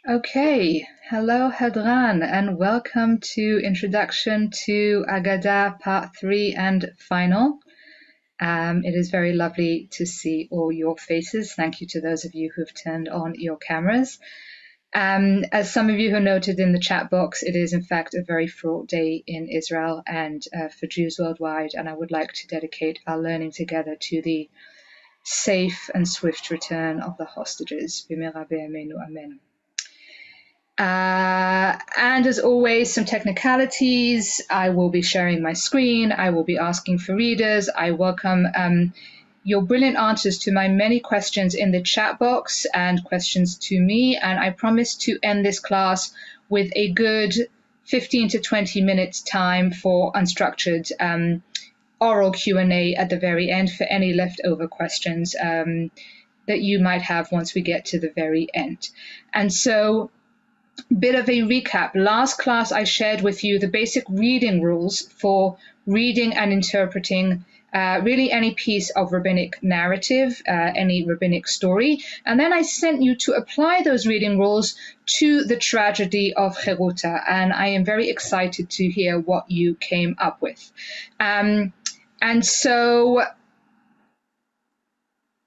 Okay, hello Hadran, and welcome to Introduction to Aggada Part 3 and Final. It is very lovely to see all your faces. Thank you to those of you who have turned on your cameras. As some of you have noted in the chat box, it is in fact a very fraught day in Israel and for Jews worldwide, and I would like to dedicate our learning together to the safe and swift return of the hostages. B'mera b'yameinu, amen. And as always, some technicalities. I will be sharing my screen. I will be asking for readers. I welcome your brilliant answers to my many questions in the chat box and questions to me. And I promise to end this class with a good 15 to 20 minutes time for unstructured oral Q&A at the very end for any leftover questions that you might have once we get to the very end. And so, bit of a recap. Last class I shared with you the basic reading rules for reading and interpreting really any piece of rabbinic narrative, any rabbinic story. And then I sent you to apply those reading rules to the tragedy of Heruta. And I am very excited to hear what you came up with. And so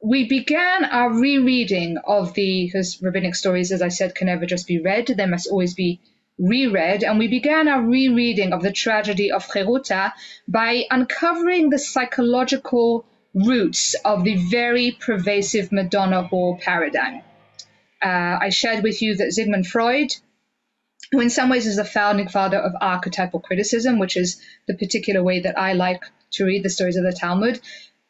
we began our rereading of because rabbinic stories, as I said, can never just be read. They must always be reread. And we began our rereading of the tragedy of Heruta by uncovering the psychological roots of the very pervasive Madonna whore paradigm. I shared with you that Sigmund Freud, who in some ways is the founding father of archetypal criticism, which is the particular way that I like to read the stories of the Talmud,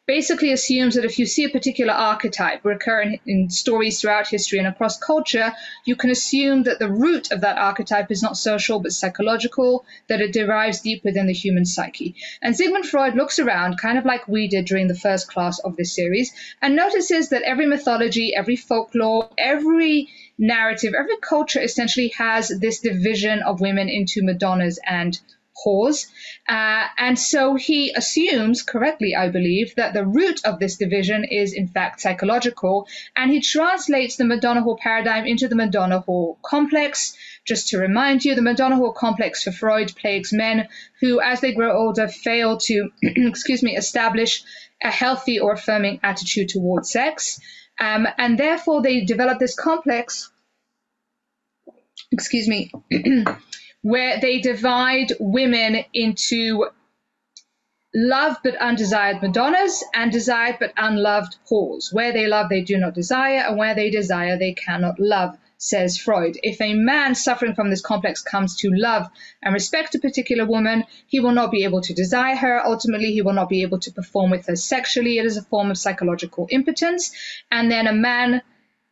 basically assumes that if you see a particular archetype recur in stories throughout history and across culture, you can assume that the root of that archetype is not social but psychological, that it derives deep within the human psyche. And Sigmund Freud looks around, kind of like we did during the first class of this series, and notices that every mythology, every folklore, every narrative, every culture essentially has this division of women into Madonnas and whores. And so he assumes, correctly I believe, that the root of this division is in fact psychological, and he translates the Madonna whore paradigm into the Madonna whore complex. Just to remind you, the Madonna whore complex for Freud plagues men who, as they grow older, fail to establish a healthy or affirming attitude towards sex. And therefore they develop this complex, where they divide women into loved but undesired Madonnas and desired but unloved whores. Where they love, they do not desire, and where they desire, they cannot love, says Freud. If a man suffering from this complex comes to love and respect a particular woman, he will not be able to desire her. Ultimately, he will not be able to perform with her sexually. It is a form of psychological impotence. And then a man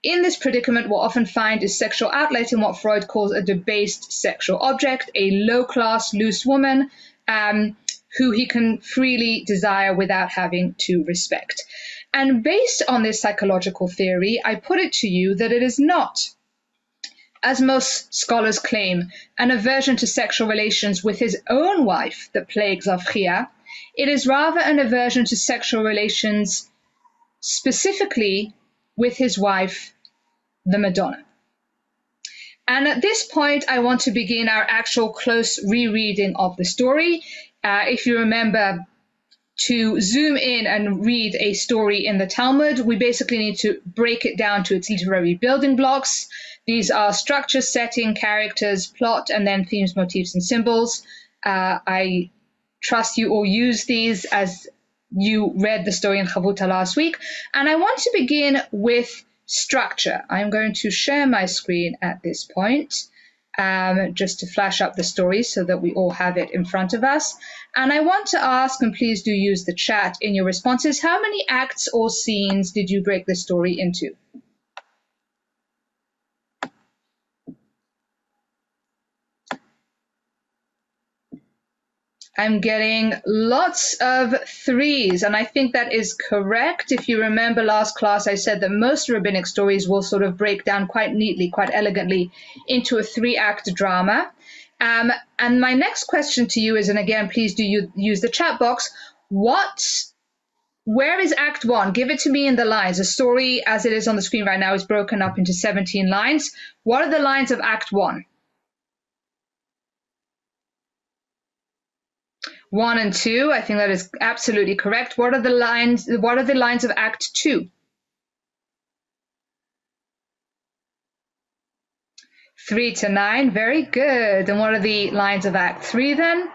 in this predicament will often find his sexual outlet in what Freud calls a debased sexual object, a low-class, loose woman who he can freely desire without having to respect. And based on this psychological theory, I put it to you that it is not, as most scholars claim, an aversion to sexual relations with his own wife that plagues Avchia. It is rather an aversion to sexual relations specifically with his wife, the Madonna. And at this point, I want to begin our actual close rereading of the story. If you remember, to zoom in and read a story in the Talmud, we basically need to break it down to its literary building blocks. These are structure, setting, characters, plot, and then themes, motifs, and symbols. I trust you all use these as you read the story in Heruta last week. And I want to begin with structure. I'm going to share my screen at this point just to flash up the story so that we all have it in front of us. And I want to ask, and please do use the chat in your responses, how many acts or scenes did you break the story into? I'm getting lots of threes, and I think that is correct. If you remember last class, I said that most rabbinic stories will sort of break down quite neatly, quite elegantly into a 3-act drama. And my next question to you is, and again, please do use the chat box, what Where is Act 1? Give it to me in the lines. The story, as it is on the screen right now, is broken up into 17 lines. What are the lines of Act 1? 1 and 2. I think that is absolutely correct. What are the lines of Act 2? 3 to 9. Very good. And what are the lines of Act 3 then?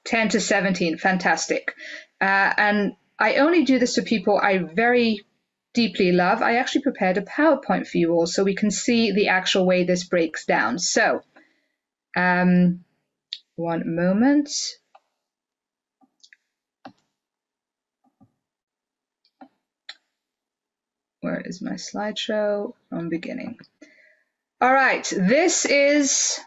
10 to 17. Fantastic. And I only do this to people I very deeply love. I actually prepared a PowerPoint for you all so we can see the actual way this breaks down. So, one moment. Where is my slideshow? From beginning. All right, this is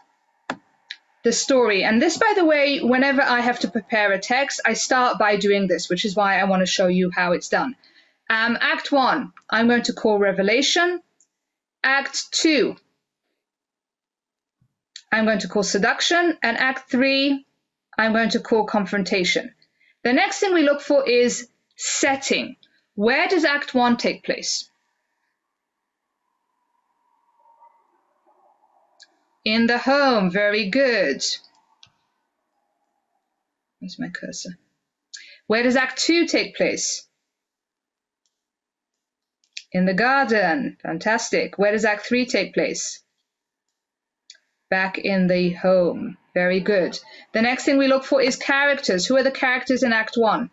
the story. And this, by the way, whenever I have to prepare a text, I start by doing this, which is why I want to show you how it's done. Act 1, I'm going to call Revelation. Act 2, I'm going to call Seduction. And Act 3, I'm going to call Confrontation. The next thing we look for is setting. Where does Act 1 take place? In the home. Very good. Where's my cursor? Where does Act 2 take place? In the garden. Fantastic. Where does Act 3 take place? Back in the home. Very good. The next thing we look for is characters. Who are the characters in Act 1?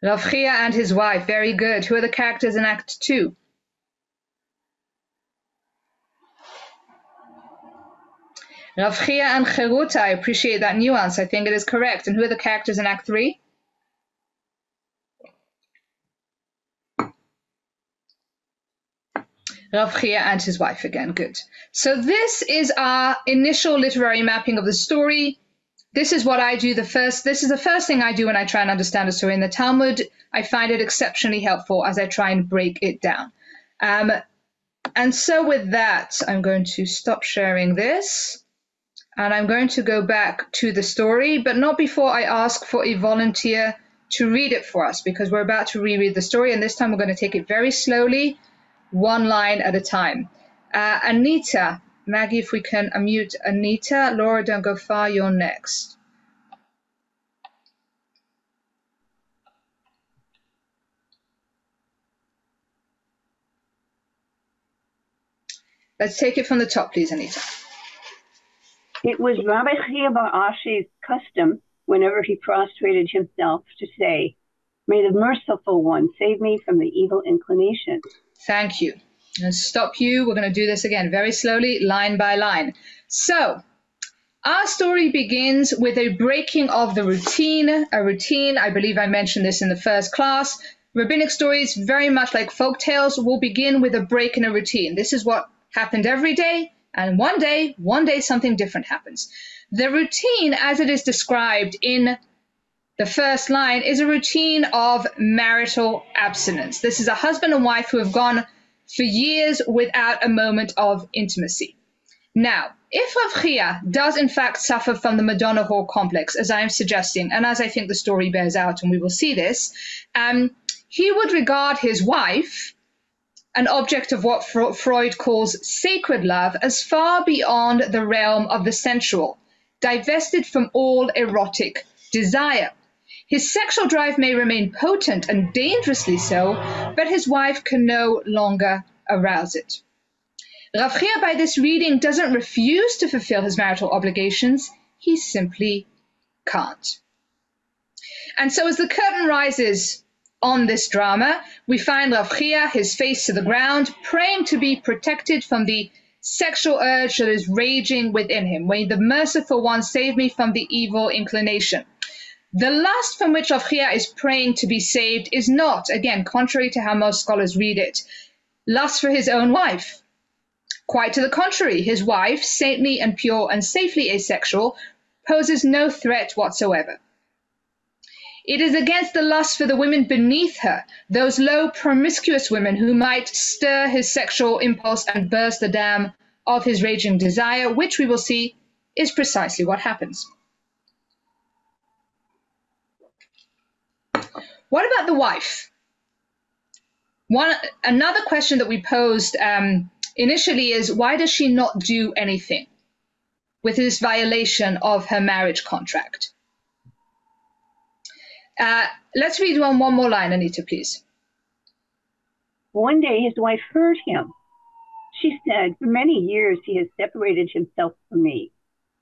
Rav Chia and his wife. Very good. Who are the characters in Act 2? Rav Chia and Heruta. I appreciate that nuance. I think it is correct. And who are the characters in Act 3? Rav Chia and his wife again. Good. So this is our initial literary mapping of the story. This is what I do this is the first thing I do when I try and understand a story in the Talmud. I find it exceptionally helpful as I try and break it down. And so with that, I'm going to stop sharing this and I'm going to go back to the story, but not before I ask for a volunteer to read it for us, because we're about to reread the story, and this time we're going to take it very slowly, one line at a time. Anita, Maggie, if we can unmute Anita. Laura, don't go far, you're next. Let's take it from the top, please, Anita. It was Rabbi Chia bar Ashi's custom, whenever he prostrated himself, to say, "May the merciful one save me from the evil inclination." Thank you. I'm going to stop you. We're going to do this again very slowly, line by line. So our story begins with a breaking of the routine. A routine, I believe I mentioned this in the first class. Rabbinic stories, very much like folk tales, will begin with a break in a routine. This is what happened every day, and one day something different happens. The routine, as it is described in the first line, is a routine of marital abstinence. This is a husband and wife who have gone for years without a moment of intimacy. Now, if Rav Chia does in fact suffer from the Madonna whore complex, as I am suggesting, and as I think the story bears out, and we will see this, he would regard his wife, an object of what Freud calls sacred love, as far beyond the realm of the sensual, divested from all erotic desire. His sexual drive may remain potent and dangerously so, but his wife can no longer arouse it. Rav Chia, by this reading, doesn't refuse to fulfill his marital obligations. He simply can't. And so as the curtain rises on this drama, we find Rav Chia, his face to the ground, praying to be protected from the sexual urge that is raging within him. May the merciful one save me from the evil inclination. The lust from which Rav Chia is praying to be saved is not, again, contrary to how most scholars read it, lust for his own wife. Quite to the contrary, his wife, saintly and pure and safely asexual, poses no threat whatsoever. It is against the lust for the women beneath her, those low, promiscuous women who might stir his sexual impulse and burst the dam of his raging desire, which we will see is precisely what happens. What about the wife? Another question that we posed initially is, why does she not do anything with this violation of her marriage contract? Let's read one more line, Anita, please. One day his wife heard him. She said, for many years he has separated himself from me.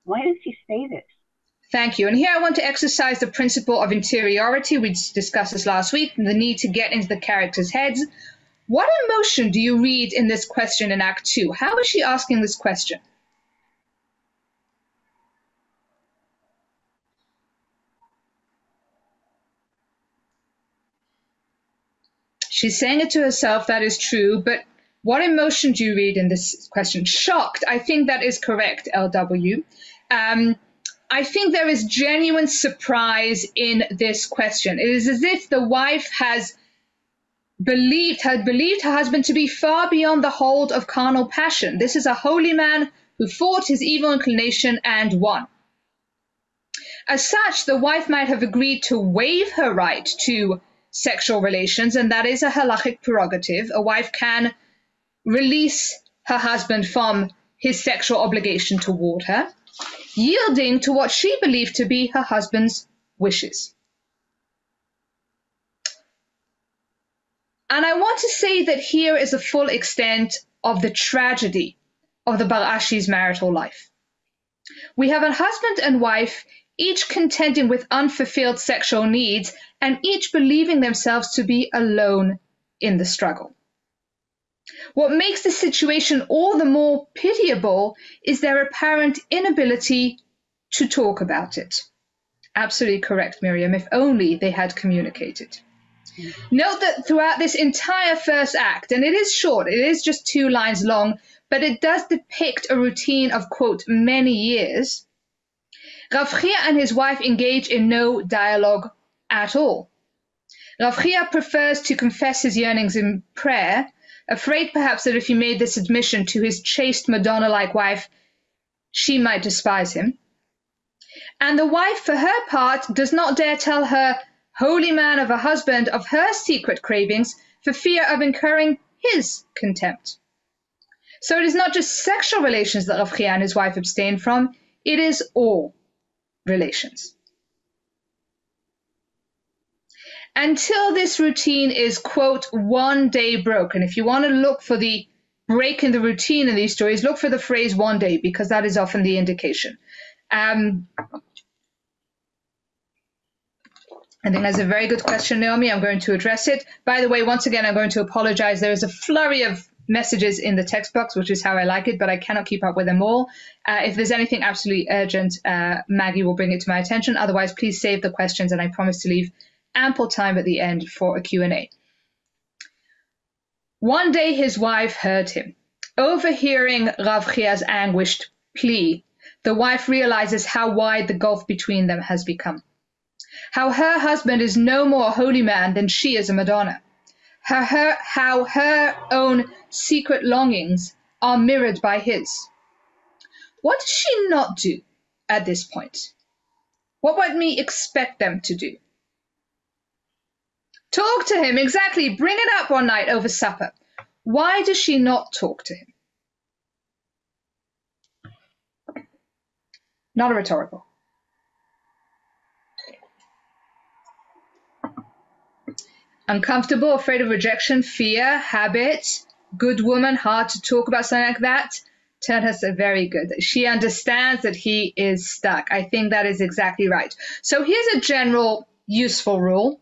Why does he say this? Thank you. And here I want to exercise the principle of interiority. We discussed this last week, and the need to get into the characters' heads. What emotion do you read in this question in Act 2? How is she asking this question? She's saying it to herself, that is true, but what emotion do you read in this question? Shocked. I think that is correct, LW. I think there is genuine surprise in this question. It is as if the wife had believed her husband to be far beyond the hold of carnal passion. This is a holy man who fought his evil inclination and won. As such, the wife might have agreed to waive her right to sexual relations, and that is a halachic prerogative. A wife can release her husband from his sexual obligation toward her, yielding to what she believed to be her husband's wishes. And I want to say that here is the full extent of the tragedy of the Bar Ashi's marital life. We have a husband and wife, each contending with unfulfilled sexual needs, and each believing themselves to be alone in the struggle. What makes the situation all the more pitiable is their apparent inability to talk about it. Absolutely correct, Miriam, if only they had communicated. Note that throughout this entire first act, and it is short, it is just 2 lines long, but it does depict a routine of, quote, many years. Rav Chia and his wife engage in no dialogue at all. Rav Chia prefers to confess his yearnings in prayer, afraid perhaps that if he made this admission to his chaste Madonna-like wife, she might despise him. And the wife, for her part, does not dare tell her holy man of a husband of her secret cravings for fear of incurring his contempt. So it is not just sexual relations that Rav Chia and his wife abstain from, it is all relations. Until this routine is, quote, one day broken. If you want to look for the break in the routine in these stories, look for the phrase one day, because that is often the indication. I think that's a very good question, Naomi. I'm going to address it. By the way, once again, I'm going to apologize. There is a flurry of messages in the text box, which is how I like it, but I cannot keep up with them all. If there's anything absolutely urgent, Maggie will bring it to my attention. Otherwise, please save the questions, and I promise to leave ample time at the end for a Q&A. One day his wife heard him. Overhearing Rav Chia's anguished plea, the wife realizes how wide the gulf between them has become. How her husband is no more a holy man than she is a Madonna. How her own secret longings are mirrored by his. What does she not do at this point? What might we expect them to do? Talk to him, exactly. Bring it up one night over supper. Why does she not talk to him? Not a rhetorical. Uncomfortable, afraid of rejection, fear, habit, good woman, hard to talk about something like that. Turn her so very good. She understands that he is stuck. I think that is exactly right. So here's a general useful rule.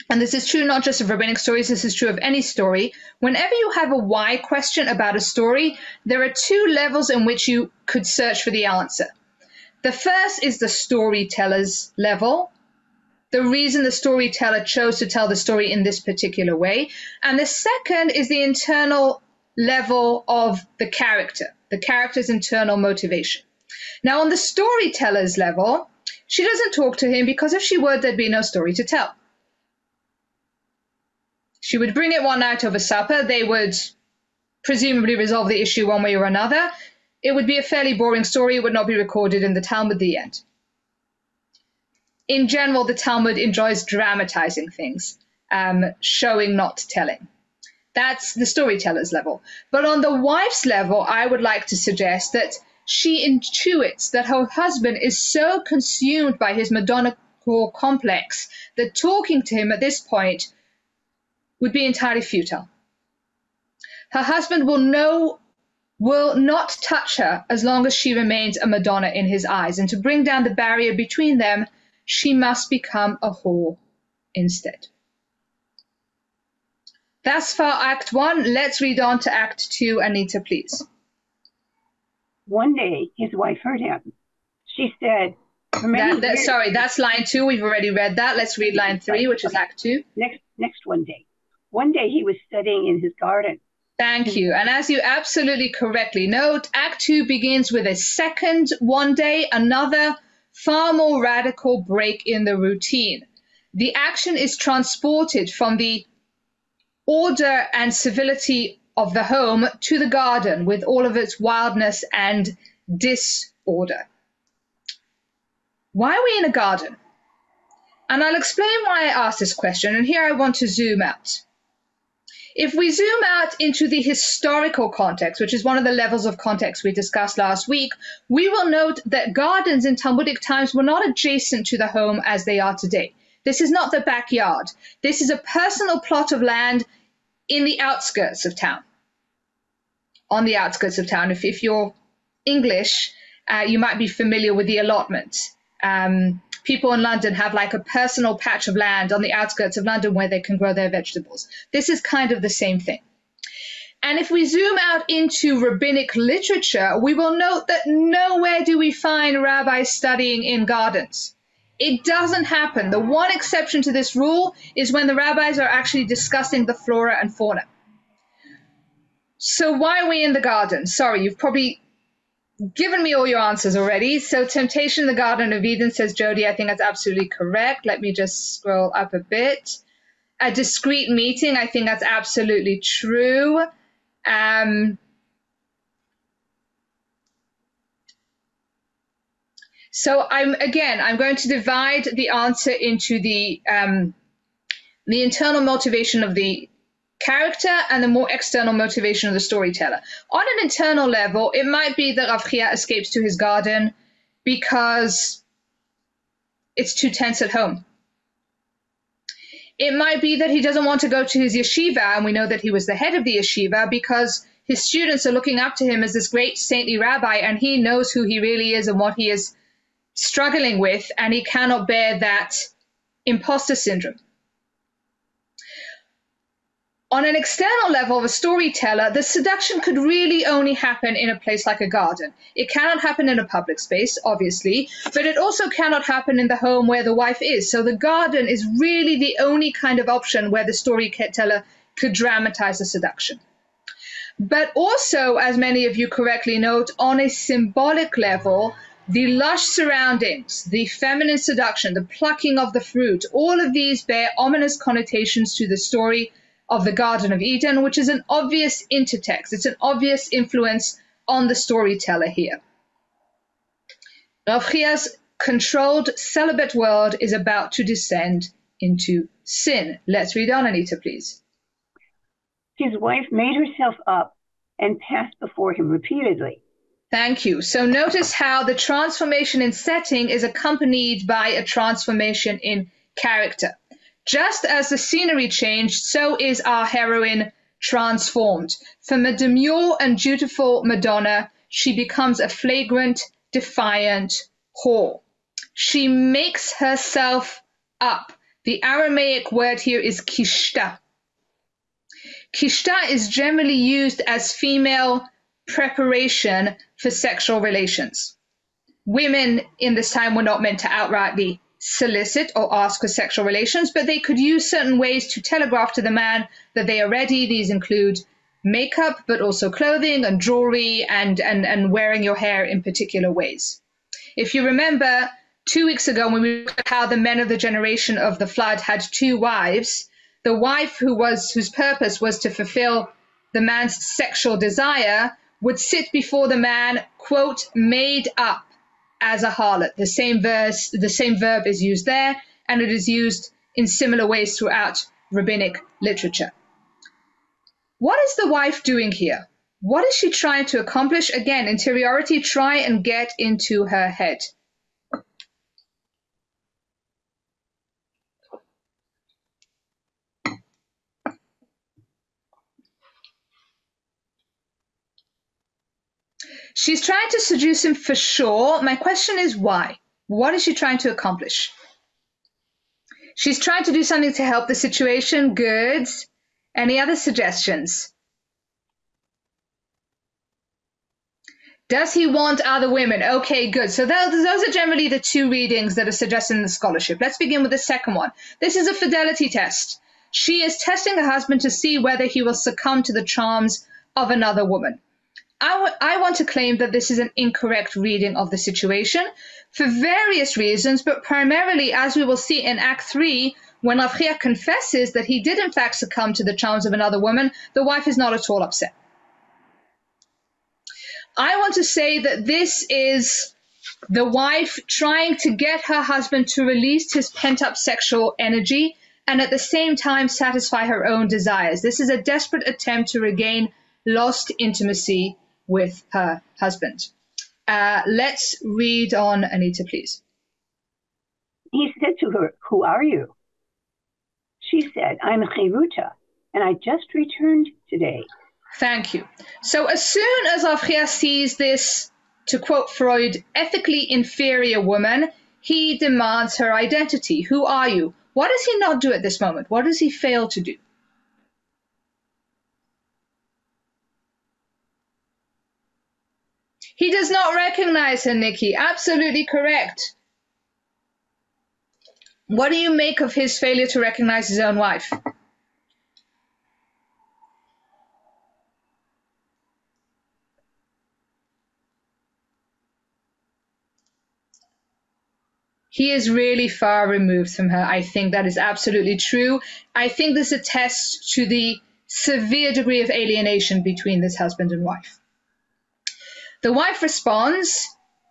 And this is true not just of rabbinic stories, this is true of any story. Whenever you have a why question about a story, there are 2 levels in which you could search for the answer. The first is the storyteller's level, the reason the storyteller chose to tell the story in this particular way. And the second is the internal level of the character's internal motivation. Now, on the storyteller's level, She doesn't talk to him because if she would, there'd be no story to tell. She would bring it one night over supper. They would presumably resolve the issue one way or another. It would be a fairly boring story. It would not be recorded in the Talmud at the end. In general, the Talmud enjoys dramatizing things, showing, not telling. That's the storyteller's level. But on the wife's level, I would like to suggest that she intuits that her husband is so consumed by his Madonical complex that talking to him at this point would be entirely futile. Her husband will not touch her as long as she remains a Madonna in his eyes. And to bring down the barrier between them, she must become a whore instead. That's for Act 1. Let's read on to Act 2. Anita, please. One day, his wife heard him. She said, sorry, that's line 2. We've already read that. Let's read line 3, which is Act 2. Next one day. One day he was studying in his garden. Thank you. And as you absolutely correctly note, Act 2 begins with a second one day, another far more radical break in the routine. The action is transported from the order and civility of the home to the garden with all of its wildness and disorder. Why are we in a garden? And I'll explain why I asked this question, and here I want to zoom out. If we zoom out into the historical context, which is one of the levels of context we discussed last week, we will note that gardens in Talmudic times were not adjacent to the home as they are today. This is not the backyard. This is a personal plot of land in the outskirts of town. On the outskirts of town. If you're English, you might be familiar with the allotment. People in London have like a personal patch of land on the outskirts of London where they can grow their vegetables. This is kind of the same thing. And if we zoom out into rabbinic literature, we will note that nowhere do we find rabbis studying in gardens. It doesn't happen. The one exception to this rule is when the rabbis are actually discussing the flora and fauna. So why are we in the garden? Sorry, you've probably given me all your answers already. So temptation in the Garden of Eden, says Jody. I think that's absolutely correct. Let me just scroll up a bit. A discreet meeting, I think that's absolutely true. So I'm going to divide the answer into the internal motivation of the character and the more external motivation of the storyteller. On an internal level, it might be that Rav Chia escapes to his garden because it's too tense at home. It might be that he doesn't want to go to his yeshiva, and we know that he was the head of the yeshiva, because his students are looking up to him as this great saintly rabbi, and he knows who he really is and what he is struggling with, and he cannot bear that imposter syndrome. On an external level of a storyteller, the seduction could really only happen in a place like a garden. It cannot happen in a public space, obviously, but it also cannot happen in the home where the wife is. So the garden is really the only kind of option where the storyteller could dramatize the seduction. But also, as many of you correctly note, on a symbolic level, the lush surroundings, the feminine seduction, the plucking of the fruit, all of these bear ominous connotations to the story of the Garden of Eden, which is an obvious intertext. It's an obvious influence on the storyteller here. Rav Chia's controlled celibate world is about to descend into sin. Let's read on, Anita, please. His wife made herself up and passed before him repeatedly. Thank you. So notice how the transformation in setting is accompanied by a transformation in character. Just as the scenery changed, so is our heroine transformed. From a demure and dutiful Madonna, she becomes a flagrant, defiant whore. She makes herself up. The Aramaic word here is kishta. Kishta is generally used as female preparation for sexual relations. Women in this time were not meant to outrightly solicit or ask for sexual relations, but they could use certain ways to telegraph to the man that they are ready. These include makeup, but also clothing and jewelry and wearing your hair in particular ways. If you remember, 2 weeks ago when we looked at how the men of the generation of the flood had 2 wives, the wife whose purpose was to fulfill the man's sexual desire would sit before the man, quote, made up as a harlot. The same verb is used there, and it is used in similar ways throughout rabbinic literature. What is the wife doing here? What is she trying to accomplish? Again, interiority, try and get into her head. She's trying to seduce him for sure. My question is why? What is she trying to accomplish? She's trying to do something to help the situation. Good. Any other suggestions? Does he want other women? Okay, good. So those are generally the 2 readings that are suggested in the scholarship. Let's begin with the second one. This is a fidelity test. She is testing her husband to see whether he will succumb to the charms of another woman. I want to claim that this is an incorrect reading of the situation for various reasons, but primarily, as we will see in Act 3, when Rav Chia confesses that he did in fact succumb to the charms of another woman, the wife is not at all upset. I want to say that this is the wife trying to get her husband to release his pent-up sexual energy and at the same time satisfy her own desires. This is a desperate attempt to regain lost intimacy with her husband. Let's read on, Anita, please. He said to her, "Who are you?" She said, "I'm Heruta, and I just returned today." Thank you. So as soon as Rav Chia sees this, to quote Freud, ethically inferior woman, he demands her identity. Who are you? What does he not do at this moment? What does he fail to do? He does not recognize her, Nikki. Absolutely correct. What do you make of his failure to recognize his own wife? He is really far removed from her. I think that is absolutely true. I think this attests to the severe degree of alienation between this husband and wife. The wife responds,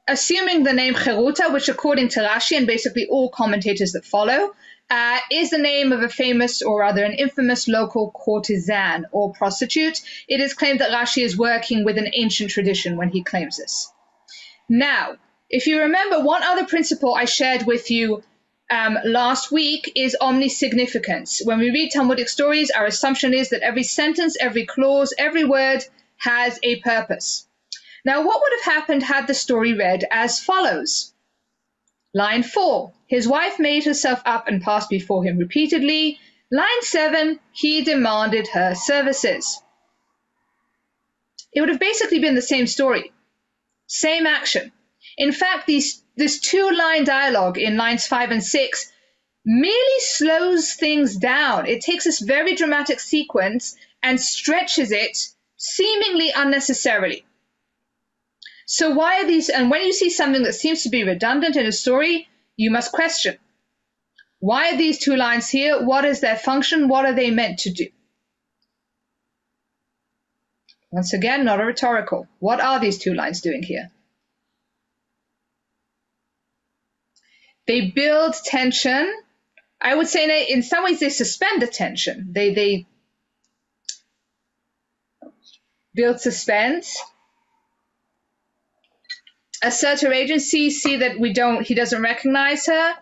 assuming the name Heruta, which according to Rashi and basically all commentators that follow, is the name of a famous or rather an infamous local courtesan or prostitute. It is claimed that Rashi is working with an ancient tradition when he claims this. Now, if you remember, one other principle I shared with you last week is omnisignificance. When we read Talmudic stories, our assumption is that every sentence, every clause, every word has a purpose. Now, what would have happened had the story read as follows? Line 4, his wife made herself up and passed before him repeatedly. Line 7, he demanded her services. It would have basically been the same story, same action. In fact, this 2-line dialogue in lines 5 and 6 merely slows things down. It takes this very dramatic sequence and stretches it seemingly unnecessarily. So why are these, and when you see something that seems to be redundant in a story, you must question. Why are these 2 lines here? What is their function? What are they meant to do? Once again, not a rhetorical. What are these 2 lines doing here? They build tension. I would say in some ways they suspend the tension. They build suspense. Assert her agency, see that he doesn't recognize her.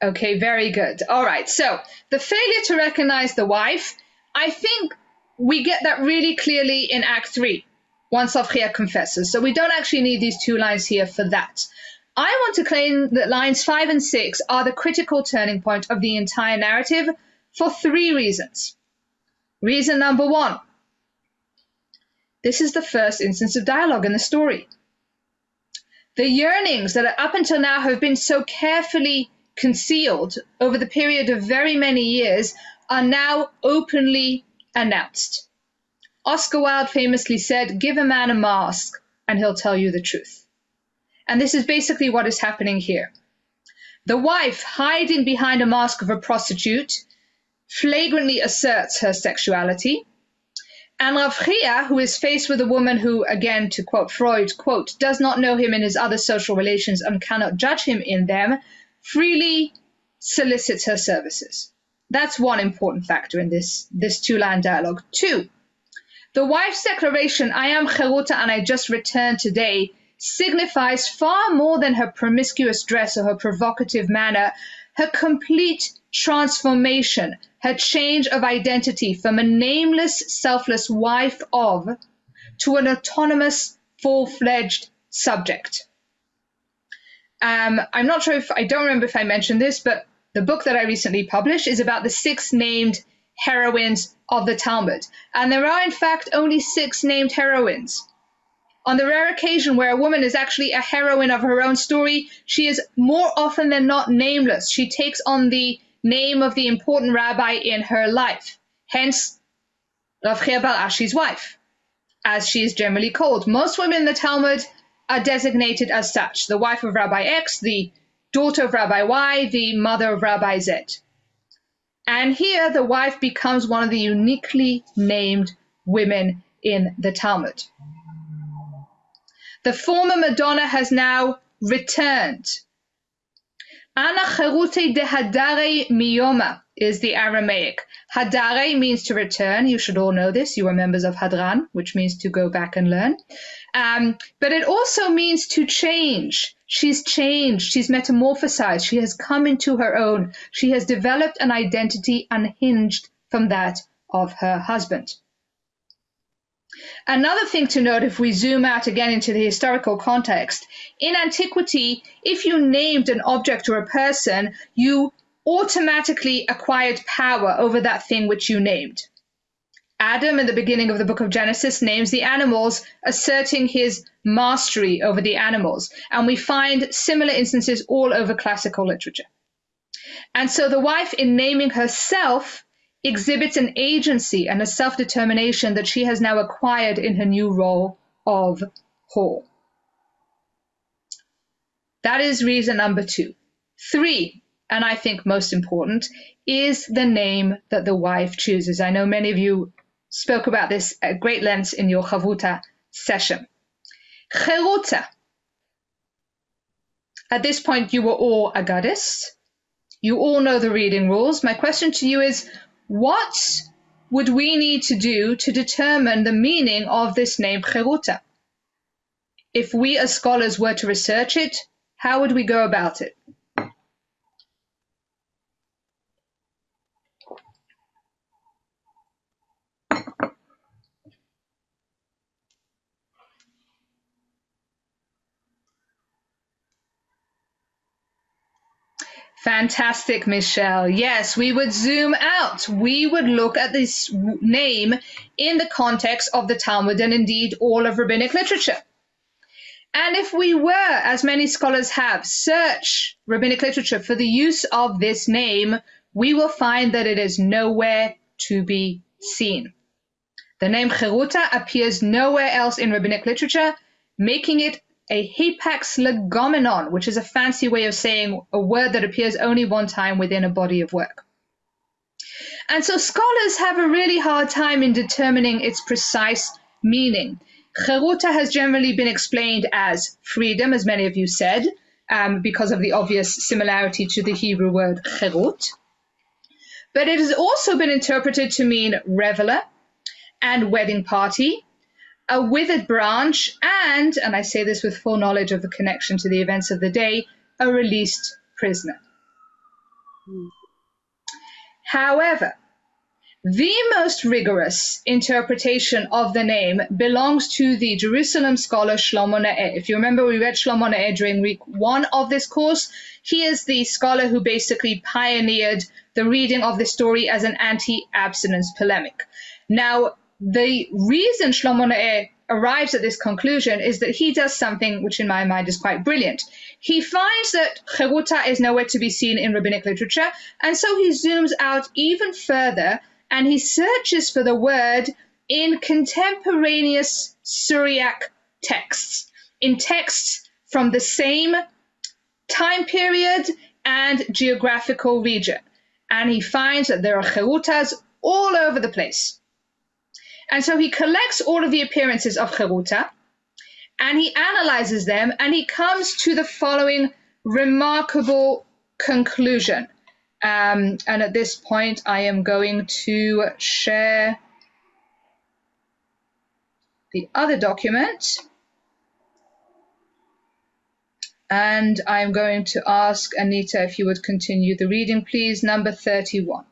Okay, very good. All right, so the failure to recognize the wife, I think we get that really clearly in Act 3, once Rav Chia confesses. So we don't actually need these 2 lines here for that. I want to claim that lines 5 and 6 are the critical turning point of the entire narrative for 3 reasons. Reason number 1. This is the first instance of dialogue in the story. The yearnings that up until now have been so carefully concealed over the period of very many years are now openly announced. Oscar Wilde famously said, "Give a man a mask and he'll tell you the truth." And this is basically what is happening here. The wife, hiding behind a mask of a prostitute, flagrantly asserts her sexuality. And Rav Chia, who is faced with a woman who, again, to quote Freud, quote, does not know him in his other social relations and cannot judge him in them, freely solicits her services. That's one important factor in this two-line dialogue. 2, the wife's declaration, I am Heruta and I just returned today, signifies far more than her promiscuous dress or her provocative manner, her complete transformation, her change of identity from a nameless, selfless wife of to an autonomous, full-fledged subject. I'm not sure I don't remember if I mentioned this, but the book that I recently published is about the 6 named heroines of the Talmud. And there are, in fact, only 6 named heroines. On the rare occasion where a woman is actually a heroine of her own story, she is more often than not nameless. She takes on the name of the important rabbi in her life. Hence, Rav Chia bar Ashi's wife, as she is generally called. Most women in the Talmud are designated as such. The wife of Rabbi X, the daughter of Rabbi Y, the mother of Rabbi Z. And here the wife becomes one of the uniquely named women in the Talmud. The former Madonna has now returned. Ana Heruta de hadare miyoma is the Aramaic. Hadare means to return. You should all know this. You are members of Hadran, which means to go back and learn. But it also means to change. She's changed. She's metamorphosized. She has come into her own. She has developed an identity unhinged from that of her husband. Another thing to note, if we zoom out again into the historical context, in antiquity, if you named an object or a person, you automatically acquired power over that thing which you named. Adam, in the beginning of the book of Genesis, names the animals, asserting his mastery over the animals. And we find similar instances all over classical literature. And so the wife, in naming herself, exhibits an agency and a self-determination that she has now acquired in her new role of whore. That is reason number 2. 3, and I think most important, is the name that the wife chooses. I know many of you spoke about this at great length in your Heruta session. Heruta. At this point, you were all Aggadis. You all know the reading rules. My question to you is, what would we need to do to determine the meaning of this name Heruta? If we as scholars were to research it, how would we go about it? Fantastic, Michelle. Yes, we would zoom out. We would look at this name in the context of the Talmud and indeed all of rabbinic literature. And if we were, as many scholars have, search rabbinic literature for the use of this name, we will find that it is nowhere to be seen. The name Heruta appears nowhere else in rabbinic literature, making it a hapax legomenon, which is a fancy way of saying a word that appears only one time within a body of work. And so scholars have a really hard time in determining its precise meaning. Heruta has generally been explained as freedom, as many of you said, because of the obvious similarity to the Hebrew word cherut. But it has also been interpreted to mean reveler and wedding party, a withered branch, and I say this with full knowledge of the connection to the events of the day, a released prisoner. However, the most rigorous interpretation of the name belongs to the Jerusalem scholar Shlomo Naeh. If you remember, we read Shlomo Naeh during week 1 of this course. He is the scholar who basically pioneered the reading of the story as an anti-abstinence polemic. Now, the reason Shlomo Naeh arrives at this conclusion is that he does something which in my mind is quite brilliant. He finds that Heruta is nowhere to be seen in rabbinic literature, and so he zooms out even further and he searches for the word in contemporaneous Syriac texts, in texts from the same time period and geographical region. And he finds that there are Herutas all over the place. And so he collects all of the appearances of Heruta, and he analyzes them, and he comes to the following remarkable conclusion. And at this point, I am going to share the other document. And I'm going to ask Anita if you would continue the reading, please. Number 31.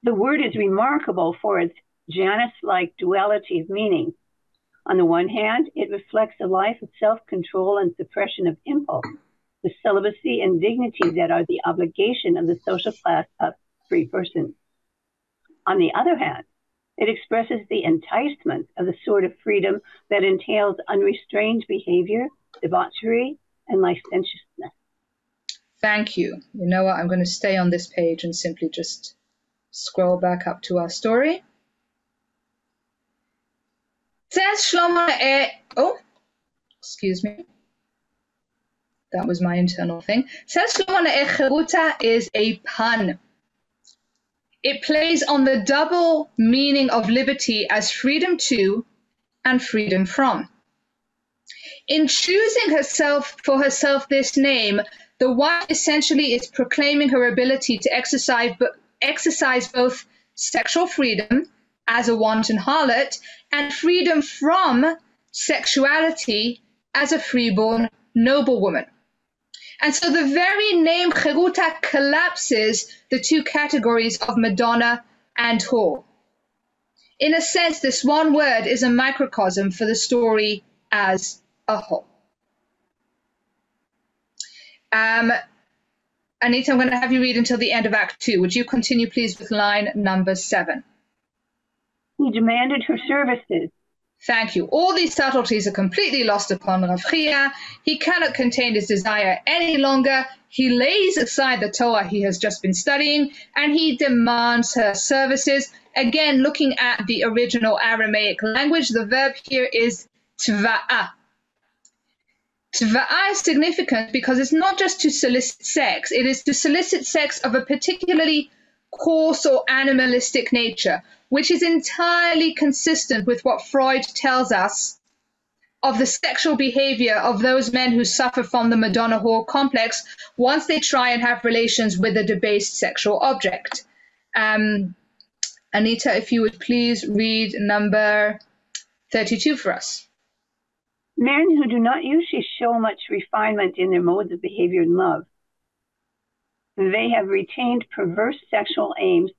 The word is remarkable for its Janus-like duality of meaning. On the one hand, it reflects a life of self-control and suppression of impulse, the celibacy and dignity that are the obligation of the social class of free persons. On the other hand, it expresses the enticement of the sort of freedom that entails unrestrained behavior, debauchery, and licentiousness. Thank you. You know what? I'm going to stay on this page and simply just scroll back up to our story. Says Shlomo, excuse me. That was my internal thing. Says Shlomo, Heruta is a pun. It plays on the double meaning of liberty as freedom to and freedom from. In choosing for herself this name, the wife essentially is proclaiming her ability to exercise both sexual freedom as a wanton harlot and freedom from sexuality as a freeborn noblewoman. And so the very name Heruta collapses the two categories of Madonna and whore. In a sense, this one word is a microcosm for the story as a whole. Anita, I'm going to have you read until the end of Act 2. Would you continue, please, with line number 7? He demanded her services. Thank you. All these subtleties are completely lost upon Rav Chia. He cannot contain his desire any longer. He lays aside the Torah he has just been studying, and he demands her services. Again, looking at the original Aramaic language, the verb here is tva'ah. Tva'ah is significant because it's not just to solicit sex. It is to solicit sex of a particularly coarse or animalistic nature, which is entirely consistent with what Freud tells us of the sexual behavior of those men who suffer from the Madonna-whore complex once they try and have relations with a debased sexual object. Anita, if you would please read number 32 for us. Men who do not usually show much refinement in their modes of behavior in love. They have retained perverse sexual aims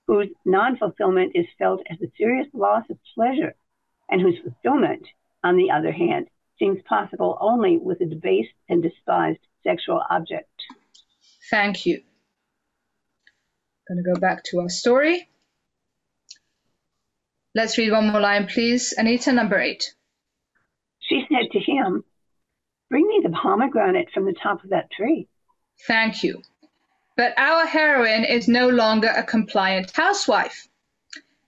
whose non-fulfillment is felt as a serious loss of pleasure, and whose fulfillment, on the other hand, seems possible only with a debased and despised sexual object. Thank you. I'm going to go back to our story. Let's read one more line, please. Anita, number 8. She said to him, "Bring me the pomegranate from the top of that tree." Thank you. But our heroine is no longer a compliant housewife.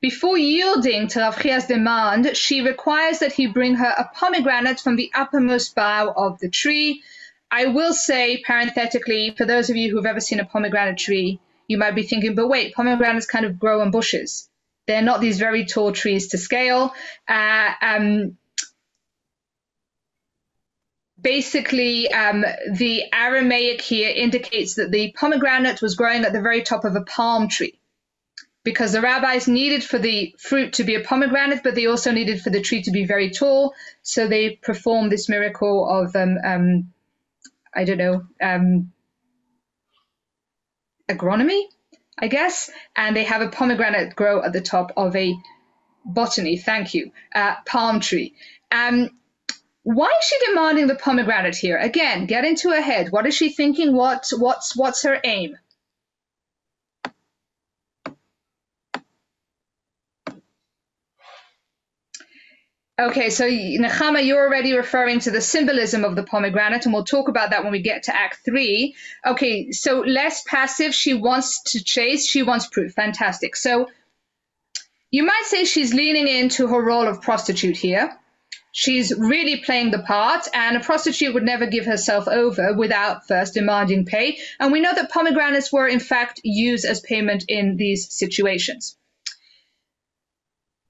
Before yielding to Rav Chia's demand, she requires that he bring her a pomegranate from the uppermost bough of the tree. I will say, parenthetically, for those of you who've ever seen a pomegranate tree, you might be thinking, but wait, pomegranates kind of grow on bushes. They're not these very tall trees to scale. Basically, the Aramaic here indicates that the pomegranate was growing at the very top of a palm tree, because the rabbis needed for the fruit to be a pomegranate, but they also needed for the tree to be very tall. So they performed this miracle of, agronomy, I guess. And they have a pomegranate grow at the top of a botany, thank you, palm tree. Why is she demanding the pomegranate here? Again, get into her head. What is she thinking? What's her aim? Okay, so Nechama, you're already referring to the symbolism of the pomegranate, and we'll talk about that when we get to Act 3. Okay, so less passive, she wants to chase, she wants proof. Fantastic. So you might say she's leaning into her role of prostitute here. She's really playing the part, and a prostitute would never give herself over without first demanding pay. And we know that pomegranates were, in fact, used as payment in these situations.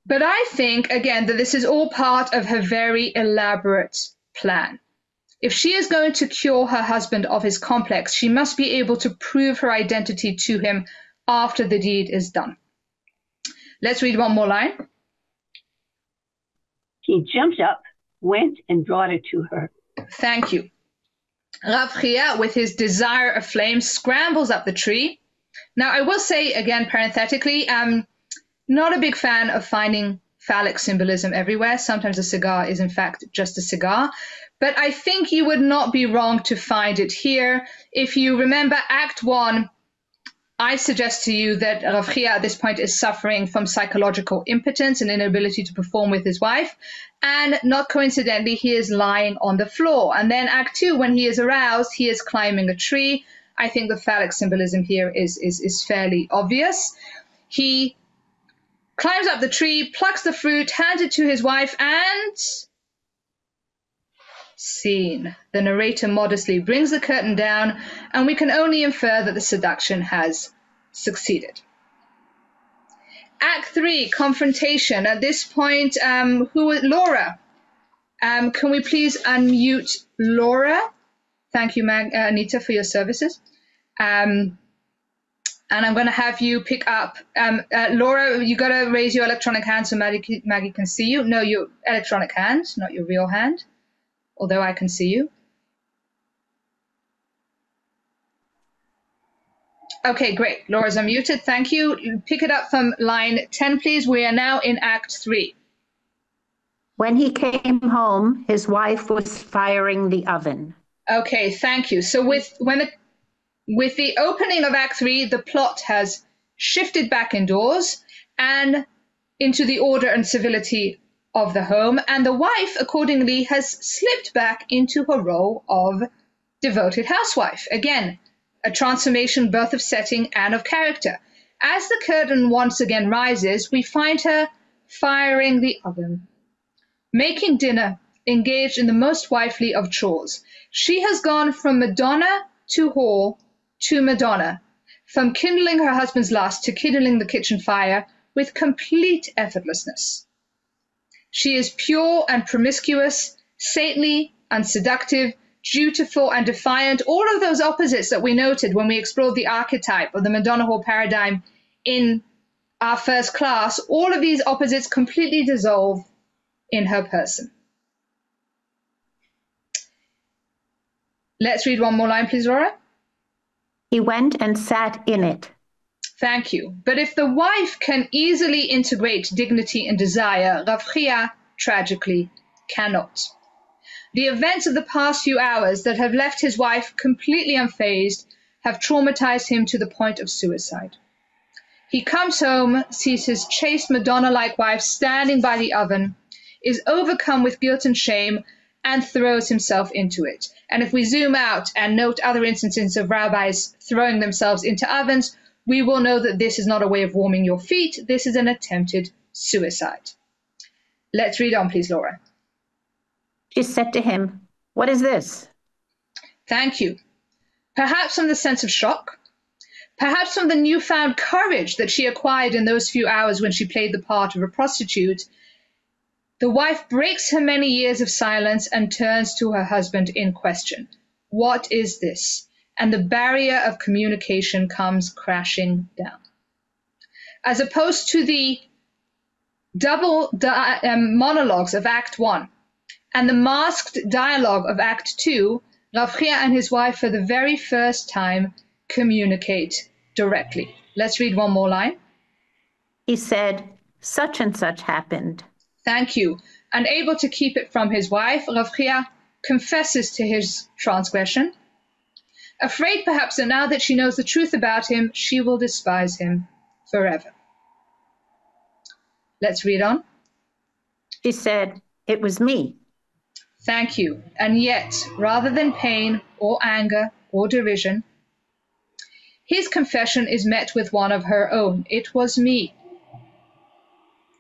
But I think, again, that this is all part of her very elaborate plan. If she is going to cure her husband of his complex, she must be able to prove her identity to him after the deed is done. Let's read one more line. He jumped up, went, and brought it to her. Thank you. Rav Chia, with his desire of flame, scrambles up the tree. Now, I will say, again, parenthetically, I'm not a big fan of finding phallic symbolism everywhere. Sometimes a cigar is, in fact, just a cigar. But I think you would not be wrong to find it here. If you remember Act 1, I suggest to you that Rav Chia at this point is suffering from psychological impotence and inability to perform with his wife. And not coincidentally, he is lying on the floor. And then Act 2, when he is aroused, he is climbing a tree. I think the phallic symbolism here is fairly obvious. He climbs up the tree, plucks the fruit, hands it to his wife, and scene. The narrator modestly brings the curtain down, and we can only infer that the seduction has succeeded. Act 3, confrontation. At this point, Laura? Can we please unmute Laura? Thank you, Anita, for your services. And I'm going to have you pick up. Laura, you got to raise your electronic hand so Maggie can see you. No, your electronic hand, not your real hand, although I can see you. Okay, great. Laura's unmuted. Thank you. Pick it up from line 10, please. We are now in Act 3. When he came home, his wife was firing the oven. Okay, thank you. So with the opening of Act 3, the plot has shifted back indoors and into the order and civility of the home, and the wife, accordingly, has slipped back into her role of devoted housewife. Again, a transformation both of setting and of character. As the curtain once again rises, we find her firing the oven, making dinner, engaged in the most wifely of chores. She has gone from Madonna to whore to Madonna, from kindling her husband's lust to kindling the kitchen fire with complete effortlessness. She is pure and promiscuous, saintly and seductive, dutiful and defiant, all of those opposites that we noted when we explored the archetype of the Madonna whore paradigm in our first class. All of these opposites completely dissolve in her person. Let's read one more line, please, Laura. He went and sat in it. Thank you. But if the wife can easily integrate dignity and desire, Rav Chia, tragically, cannot. The events of the past few hours that have left his wife completely unfazed have traumatized him to the point of suicide. He comes home, sees his chaste Madonna-like wife standing by the oven, is overcome with guilt and shame, and throws himself into it. And if we zoom out and note other instances of rabbis throwing themselves into ovens, we will know that this is not a way of warming your feet. This is an attempted suicide. Let's read on, please, Laura. She said to him, "What is this?" Thank you. Perhaps from the sense of shock, perhaps from the newfound courage that she acquired in those few hours when she played the part of a prostitute, the wife breaks her many years of silence and turns to her husband in question. What is this? And the barrier of communication comes crashing down. As opposed to the double monologues of Act 1 and the masked dialogue of Act 2, Rav Chia and his wife for the very first time communicate directly. Let's read one more line. He said, "Such and such happened." Thank you. Unable to keep it from his wife, Rav Chia confesses to his transgression, afraid perhaps that now that she knows the truth about him, she will despise him forever. Let's read on. She said, "It was me." Thank you. And yet, rather than pain or anger or derision, his confession is met with one of her own. It was me.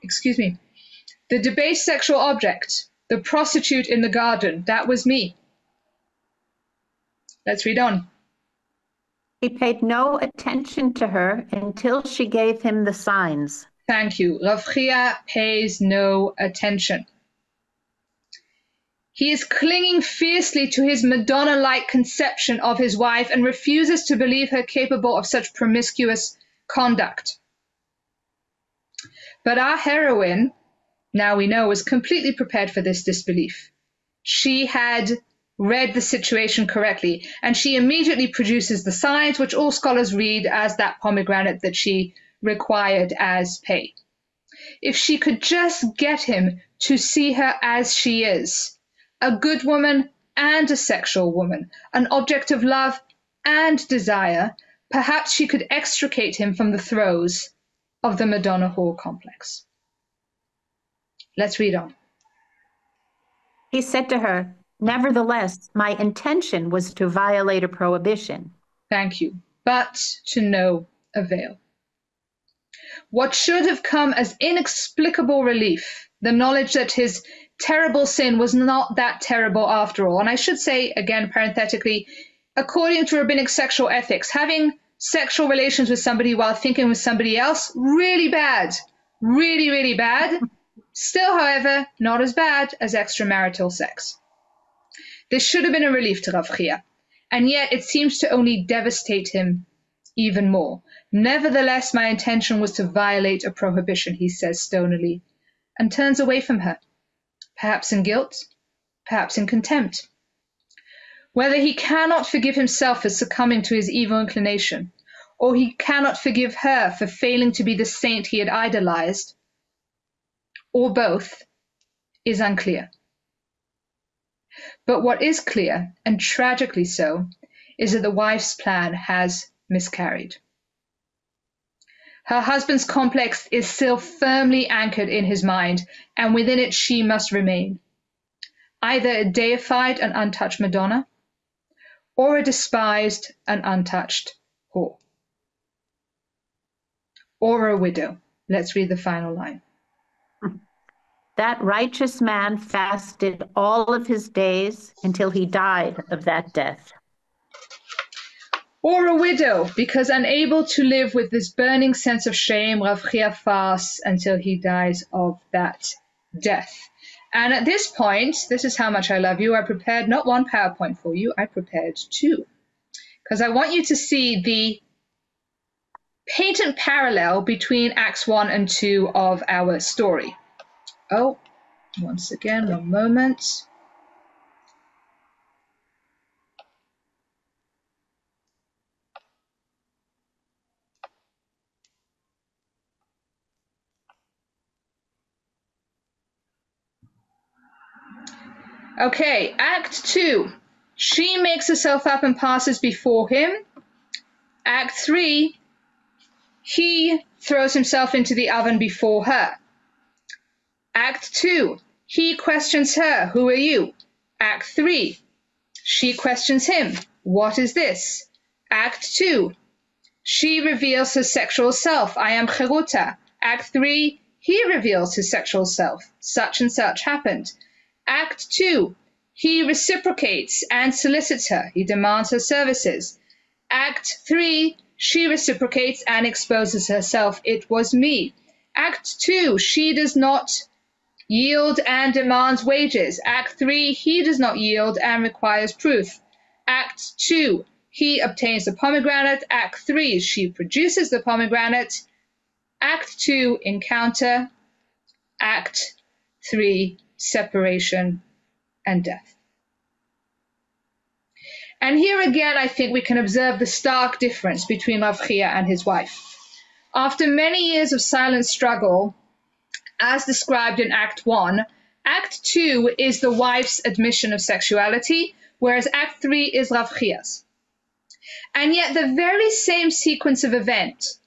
Excuse me. The debased sexual object, The prostitute in the garden, that was me. Let's read on. He paid no attention to her until she gave him the signs. Thank you. Rav Chia pays no attention. He is clinging fiercely to his Madonna-like conception of his wife and refuses to believe her capable of such promiscuous conduct. But our heroine, now we know, was completely prepared for this disbelief. She had read the situation correctly, and she immediately produces the signs, which all scholars read as that pomegranate that she required as pay. If she could just get him to see her as she is, a good woman and a sexual woman, an object of love and desire, perhaps she could extricate him from the throes of the Madonna whore complex. Let's read on. He said to her, "Nevertheless, my intention was to violate a prohibition." Thank you, but to no avail. What should have come as inexplicable relief, the knowledge that his terrible sin was not that terrible after all. And I should say, again, parenthetically, according to rabbinic sexual ethics, having sexual relations with somebody while thinking with somebody else, really bad, really, really bad. Still, however, not as bad as extramarital sex. This should have been a relief to Rav Chia, and yet it seems to only devastate him even more. Nevertheless, my intention was to violate a prohibition, he says stonily, and turns away from her, perhaps in guilt, perhaps in contempt. Whether he cannot forgive himself for succumbing to his evil inclination, or he cannot forgive her for failing to be the saint he had idolized, or both, is unclear. But what is clear, and tragically so, is that the wife's plan has miscarried. Her husband's complex is still firmly anchored in his mind, and within it she must remain, either a deified and untouched Madonna, or a despised and untouched whore, or a widow. Let's read the final line. That righteous man fasted all of his days until he died of that death. Or a widow, because unable to live with this burning sense of shame, Rav Chia fasts until he dies of that death. And at this point, this is how much I love you. I prepared not one PowerPoint for you, I prepared two. Because I want you to see the patent parallel between Acts 1 and 2 of our story. Oh, once again, one moment. Okay, Act 2. She makes herself up and passes before him. Act 3. He throws himself into the oven before her. Act 2. He questions her. Who are you? Act 3. She questions him. What is this? Act 2. She reveals her sexual self. I am Heruta. Act 3. He reveals his sexual self. Such and such happened. Act 2. He reciprocates and solicits her. He demands her services. Act 3. She reciprocates and exposes herself. It was me. Act 2. She does not yield and demands wages. Act 3. He does not yield and requires proof. Act 2. He obtains the pomegranate. Act 3. She produces the pomegranate. Act 2. Encounter. Act 3. Separation and death. And here again, I think we can observe the stark difference between Rav Chia and his wife. After many years of silent struggle, as described in Act 1, Act 2 is the wife's admission of sexuality, whereas Act 3 is Rav Chia's. And yet the very same sequence of events,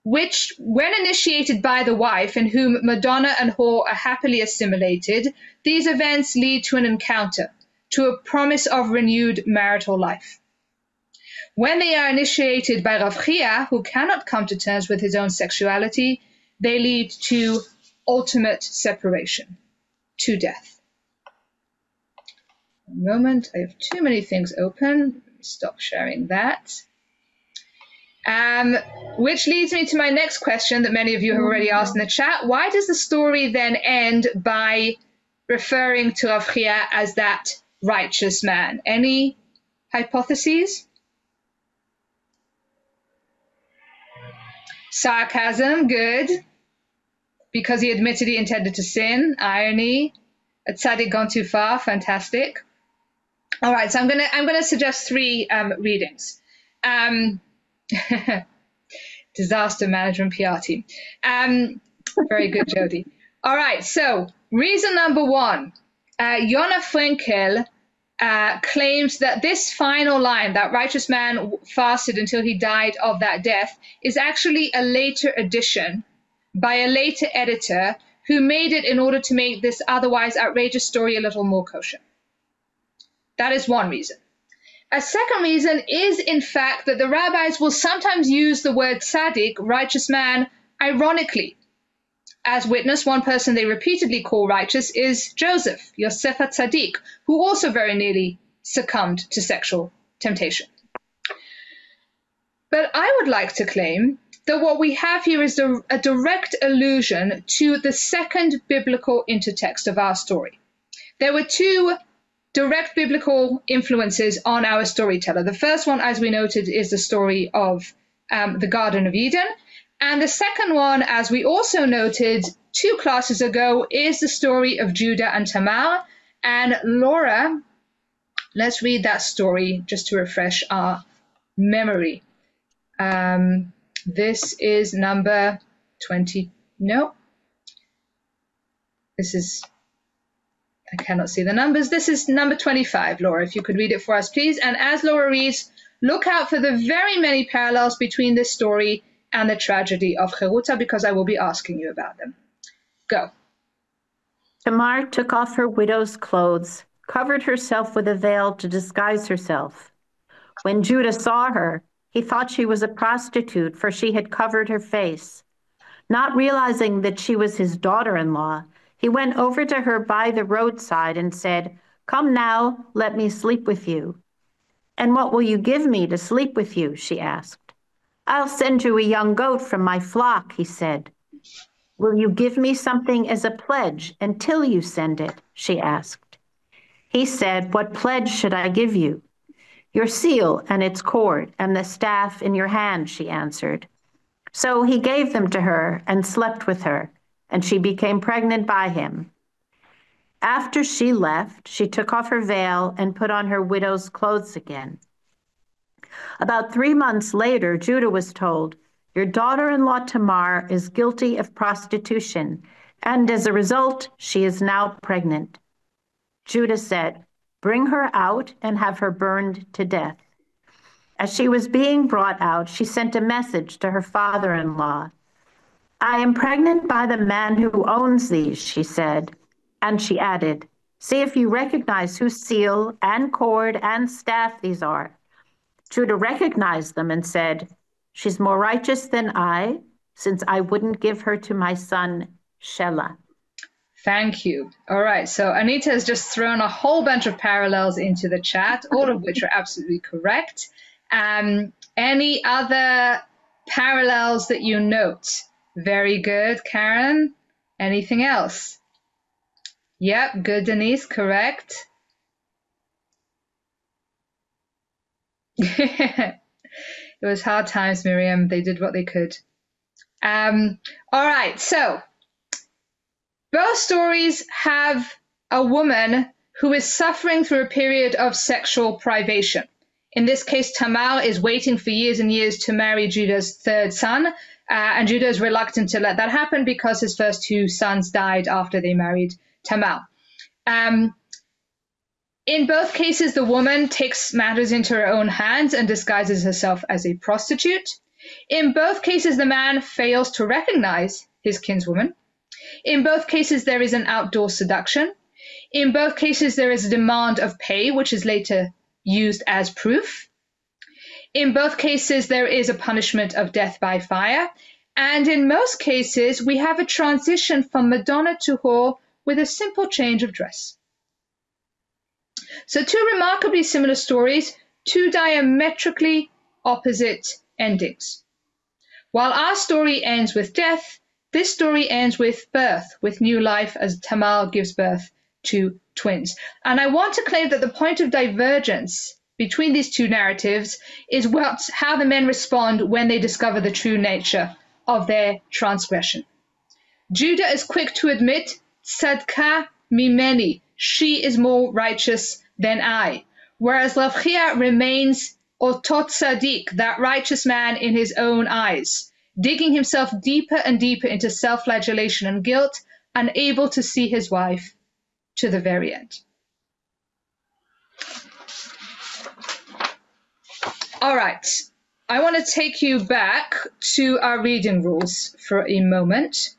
which, when initiated by the wife, in whom Madonna and whore are happily assimilated, these events lead to an encounter, to a promise of renewed marital life. When they are initiated by Rav Chia, who cannot come to terms with his own sexuality, they lead to ultimate separation, to death. One moment, I have too many things open. Let me stop sharing that. Which leads me to my next question that many of you have already asked in the chat. Why does the story then end by referring to Rav Chia as that righteous man? Any hypotheses? Sarcasm, good. Because he admitted he intended to sin. Irony. A tzaddik gone too far, fantastic. All right, so I'm gonna suggest three readings. Disaster management PR team. Very good, Jody. All right, so reason number one, Yona Frenkel claims that this final line, that righteous man fasted until he died of that death, is actually a later addition by a later editor who made it in order to make this otherwise outrageous story a little more kosher. That is one reason. A second reason is, in fact, that the rabbis will sometimes use the word tzaddik, righteous man, ironically. As witness, one person they repeatedly call righteous is Joseph, Yosef HaTzadik, who also very nearly succumbed to sexual temptation. But I would like to claim that what we have here is a direct allusion to the second biblical intertext of our story. There were two direct biblical influences on our storyteller. The first one, as we noted, is the story of the Garden of Eden. And the second one, as we also noted 2 classes ago, is the story of Judah and Tamar. And Laura, let's read that story just to refresh our memory. This is number 20. No, this is, I cannot see the numbers. This is number 25, Laura, if you could read it for us, please. And as Laura reads, look out for the very many parallels between this story and the tragedy of Heruta, because I will be asking you about them. Go. Tamar took off her widow's clothes, covered herself with a veil to disguise herself. When Judah saw her, he thought she was a prostitute, for she had covered her face. Not realizing that she was his daughter-in-law, he went over to her by the roadside and said, "Come now, let me sleep with you." "And what will you give me to sleep with you?" she asked. "I'll send you a young goat from my flock," he said. "Will you give me something as a pledge until you send it?" she asked. He said, "What pledge should I give you?" "Your seal and its cord and the staff in your hand," she answered. So he gave them to her and slept with her, and she became pregnant by him. After she left, she took off her veil and put on her widow's clothes again. About 3 months later, Judah was told, "Your daughter-in-law Tamar is guilty of prostitution, and as a result, she is now pregnant." Judah said, "Bring her out and have her burned to death." As she was being brought out, she sent a message to her father-in-law. "I am pregnant by the man who owns these," she said. And she added, "See if you recognize whose seal and cord and staff these are." Judah recognized them and said, "She's more righteous than I, since I wouldn't give her to my son, Shelah." Thank you. All right, so Anita has just thrown a whole bunch of parallels into the chat, all of which are absolutely correct. Any other parallels that you note? Very good, Karen. Anything else? Yep, good, Denise, correct. It was hard times, Miriam. They did what they could. All right, so both stories have a woman who is suffering through a period of sexual privation. In this case, Tamar is waiting for years and years to marry Judah's third son, and Judah is reluctant to let that happen because his first 2 sons died after they married Tamar. In both cases, the woman takes matters into her own hands and disguises herself as a prostitute. In both cases, the man fails to recognize his kinswoman. In both cases, there is an outdoor seduction. In both cases, there is a demand of pay, which is later used as proof. In both cases, there is a punishment of death by fire. And in most cases, we have a transition from Madonna to whore with a simple change of dress. So two remarkably similar stories, two diametrically opposite endings. While our story ends with death, this story ends with birth, with new life, as Tamar gives birth to twins. And I want to claim that the point of divergence between these two narratives is how the men respond when they discover the true nature of their transgression. Judah is quick to admit, Tzadka mimeni, she is more righteous than I. Whereas Rav Chia remains otot tzadik, that righteous man in his own eyes, digging himself deeper and deeper into self-flagellation and guilt, unable to see his wife to the very end. All right, I want to take you back to our reading rules for a moment.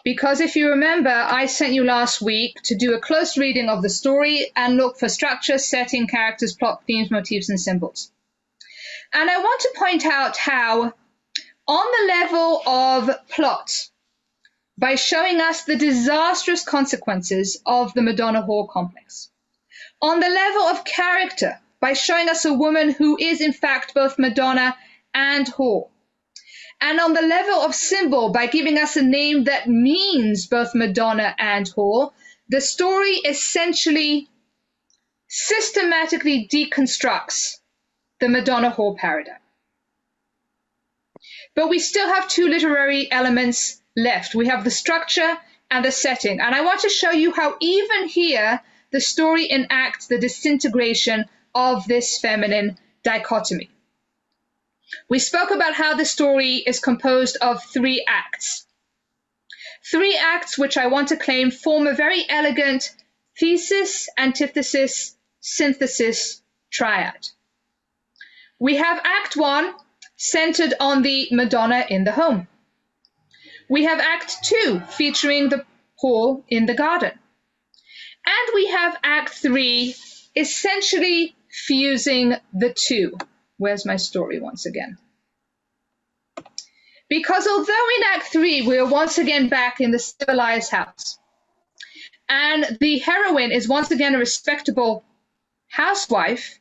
Because if you remember, I sent you last week to do a close reading of the story and look for structure, setting, characters, plot, themes, motifs, and symbols. And I want to point out how, on the level of plot, by showing us the disastrous consequences of the Madonna-whore complex, on the level of character, by showing us a woman who is in fact both Madonna and whore, and on the level of symbol, by giving us a name that means both Madonna and whore, the story essentially systematically deconstructs the Madonna-whore paradigm. But we still have two literary elements left. We have the structure and the setting. And I want to show you how even here, the story enacts the disintegration of this feminine dichotomy. We spoke about how the story is composed of 3 acts. 3 acts which I want to claim form a very elegant thesis, antithesis, synthesis triad. We have Act 1 centered on the Madonna in the home. We have Act 2 featuring the whore in the garden. And we have Act 3 essentially fusing the two. Where's my story once again? Because although in Act 3 we are once again back in the civilized house, and the heroine is once again a respectable housewife,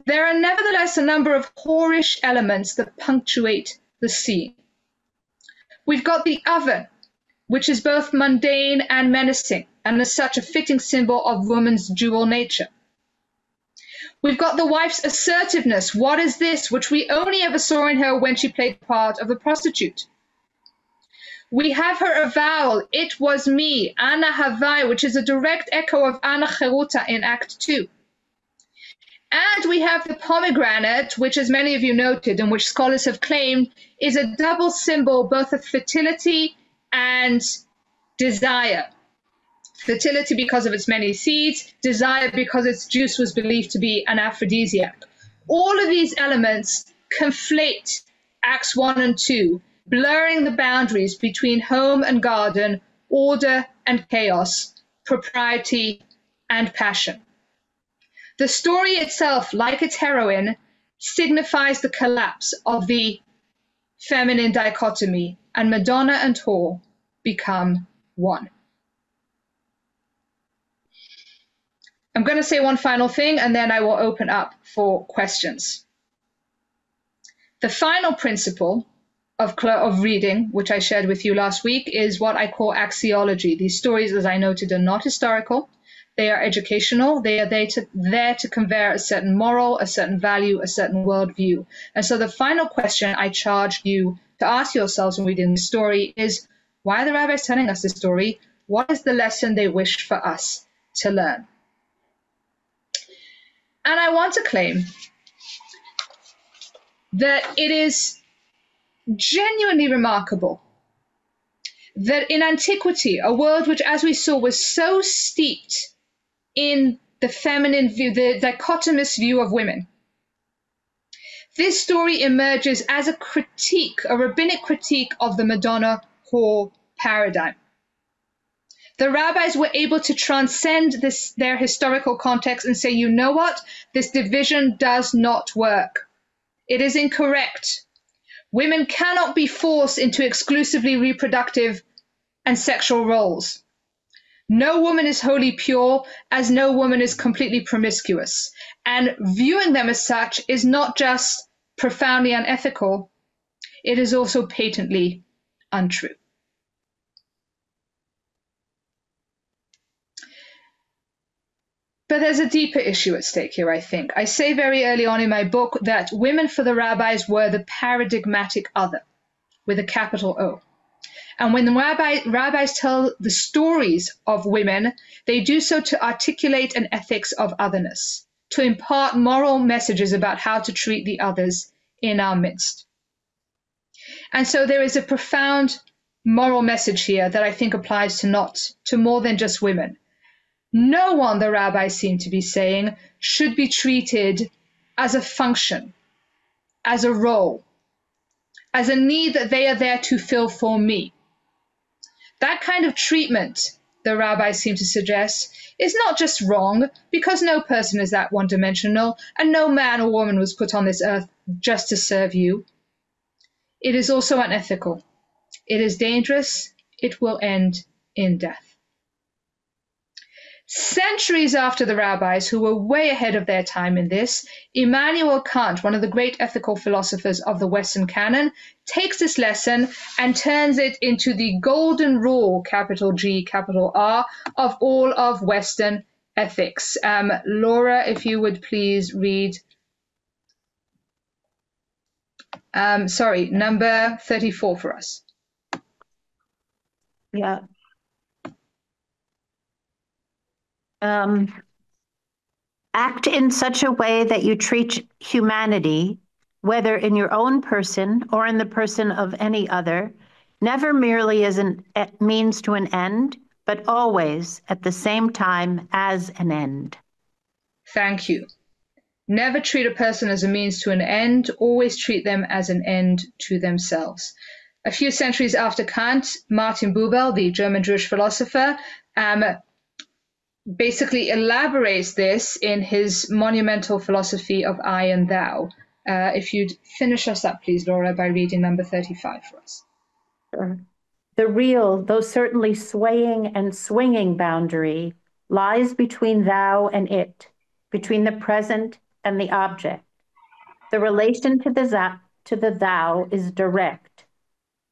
there are nevertheless a number of whorish elements that punctuate the scene. We've got the oven, which is both mundane and menacing, and as such a fitting symbol of woman's dual nature. We've got the wife's assertiveness. What is this? Which we only ever saw in her when she played the part of a prostitute. We have her avowal, it was me, Ana Havai, which is a direct echo of Ana Heruta in Act 2. And we have the pomegranate, which, as many of you noted, and which scholars have claimed, is a double symbol both of fertility and desire. Fertility because of its many seeds, desire because its juice was believed to be an aphrodisiac. All of these elements conflate Acts 1 and 2, blurring the boundaries between home and garden, order and chaos, propriety and passion. The story itself, like its heroine, signifies the collapse of the feminine dichotomy, and Madonna and whore become one. I'm going to say one final thing, and then I will open up for questions. The final principle of reading, which I shared with you last week, is what I call axiology. These stories, as I noted, are not historical. They are educational. They are there to convey a certain moral, a certain value, a certain worldview. And so the final question I charge you to ask yourselves when reading the story is, why are the rabbis telling us this story? What is the lesson they wish for us to learn? And I want to claim that it is genuinely remarkable that in antiquity, a world which, as we saw, was so steeped in the feminine view, the dichotomous view of women, this story emerges as a critique, a rabbinic critique of the Madonna-whore paradigm. The rabbis were able to transcend their historical context and say, you know what? This division does not work. It is incorrect. Women cannot be forced into exclusively reproductive and sexual roles. No woman is wholly pure, as no woman is completely promiscuous. And viewing them as such is not just profoundly unethical, it is also patently untrue. But there's a deeper issue at stake here, I think. I say very early on in my book that women for the rabbis were the paradigmatic other, with a capital O. And when the rabbis tell the stories of women, they do so to articulate an ethics of otherness, to impart moral messages about how to treat the others in our midst. And so there is a profound moral message here that I think applies to more than just women. No one, the rabbis seem to be saying, should be treated as a function, as a role, as a need that they are there to fill for me. That kind of treatment, the rabbis seem to suggest, is not just wrong, because no person is that one-dimensional, and no man or woman was put on this earth just to serve you. It is also unethical. It is dangerous. It will end in death. Centuries after the rabbis, who were way ahead of their time in this, Immanuel Kant, one of the great ethical philosophers of the Western canon, takes this lesson and turns it into the golden rule, capital G, capital R, of all of Western ethics. Laura, if you would please read, number 34 for us. Yeah. Act in such a way that you treat humanity, whether in your own person or in the person of any other, never merely as a means to an end, but always at the same time as an end. Thank you. Never treat a person as a means to an end, always treat them as an end to themselves. A few centuries after Kant, Martin Buber, the German Jewish philosopher, basically elaborates this in his monumental philosophy of I and Thou. If you'd finish us up, please, Laura, by reading number 35 for us. Sure. The real, though certainly swaying and swinging boundary, lies between thou and it, between the present and the object. The relation to the thou is direct.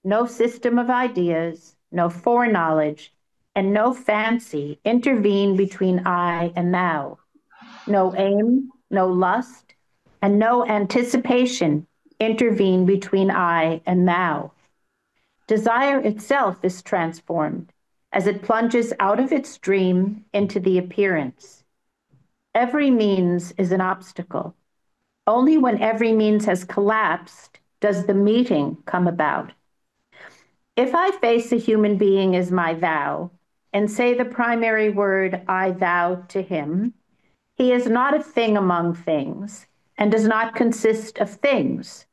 No system of ideas, no foreknowledge, and no fancy intervene between I and thou. No aim, no lust, and no anticipation intervene between I and thou. Desire itself is transformed as it plunges out of its dream into the appearance. Every means is an obstacle. Only when every means has collapsed does the meeting come about. If I face a human being as my thou and say the primary word I thou to him, he is not a thing among things and does not consist of things.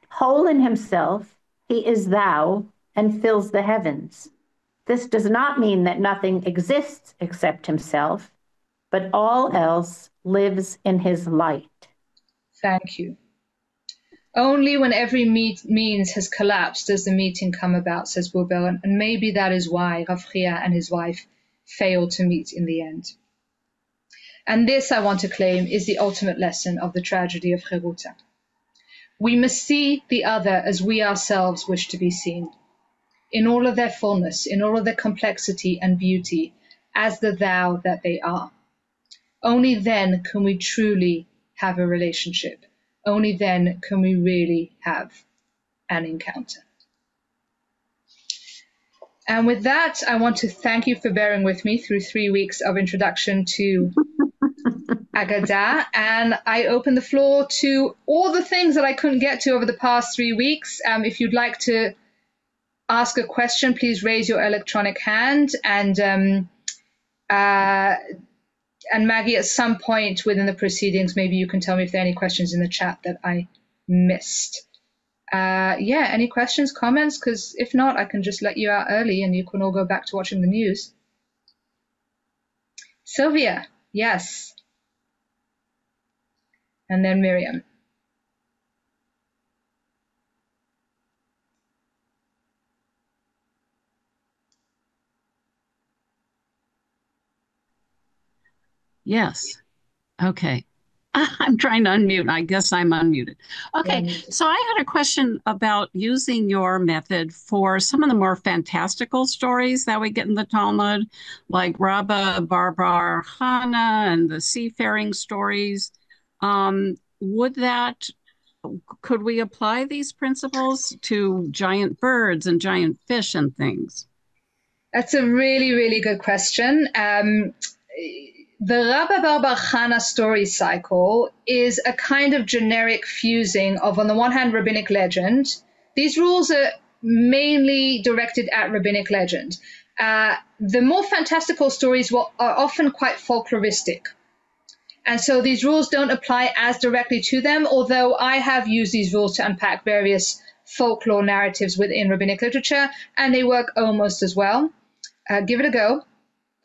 Whole in himself, he is thou and fills the heavens. This does not mean that nothing exists except himself, but all else lives in his light. Thank you. Only when every means has collapsed does the meeting come about, says Buber, and maybe that is why Rav Chia and his wife failed to meet in the end. And this, I want to claim, is the ultimate lesson of the tragedy of Heruta. We must see the other as we ourselves wish to be seen, in all of their fullness, in all of their complexity and beauty, as the thou that they are. Only then can we truly have a relationship. Only then can we really have an encounter. And with that, I want to thank you for bearing with me through 3 weeks of introduction to Aggada. And I open the floor to all the things that I couldn't get to over the past 3 weeks. If you'd like to ask a question, please raise your electronic hand. And Maggie, at some point within the proceedings, maybe you can tell me if there are any questions in the chat that I missed. Any questions, comments? Because if not, I can just let you out early and you can all go back to watching the news. Sylvia, yes. And then Miriam. Yes. Okay. I'm trying to unmute. I guess I'm unmuted. Okay. Yeah. So I had a question about using your method for some of the more fantastical stories that we get in the Talmud, like Rabbah Bar Hana and the seafaring stories. Would that, could we apply these principles to giant birds and giant fish and things? That's a really, really good question. The Rabba Bar Chana story cycle is a kind of generic fusing of, on the one hand, rabbinic legend. These rules are mainly directed at rabbinic legend. The more fantastical stories are often quite folkloristic. And so these rules don't apply as directly to them, although I have used these rules to unpack various folklore narratives within rabbinic literature, and they work almost as well. Give it a go.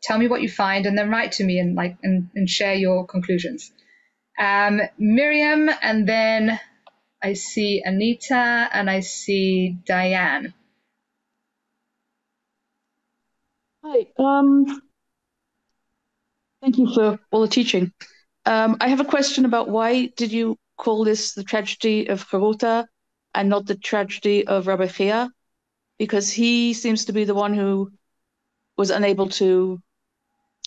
Tell me what you find, and then write to me and share your conclusions. Miriam, and then I see Anita, and I see Diane. Hi. Thank you for all the teaching. I have a question about why did you call this the tragedy of Heruta and not the tragedy of Rabbi Chia? Because he seems to be the one who was unable to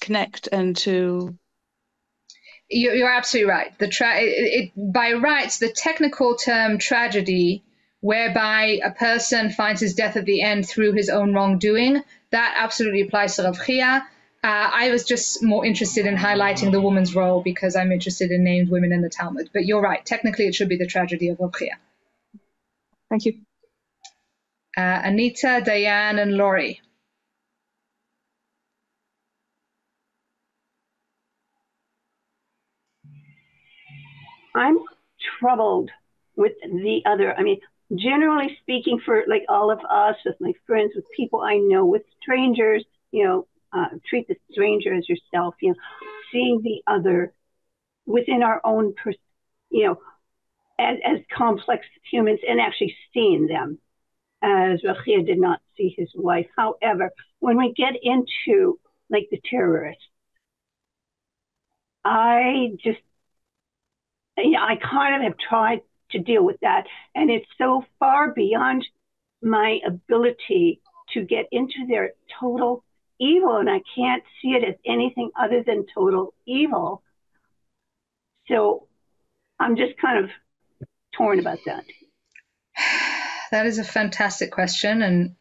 connect and to. You're absolutely right. By rights, the technical term tragedy, whereby a person finds his death at the end through his own wrongdoing, that absolutely applies to Rav Chia. I was just more interested in highlighting the woman's role because I'm interested in named women in the Talmud. But you're right. Technically, it should be the tragedy of Rav Chia. Thank you. Anita, Diane, and Laurie. I'm troubled with the other. I mean, generally speaking, for like all of us, with my friends, with people I know, with strangers, treat the stranger as yourself, seeing the other within our own, as complex humans, and actually seeing them as Rachia did not see his wife. However, when we get into like the terrorists, I kind of have tried to deal with that, and it's so far beyond my ability to get into their total evil, and I can't see it as anything other than total evil. So I'm just kind of torn about that. That is a fantastic question, and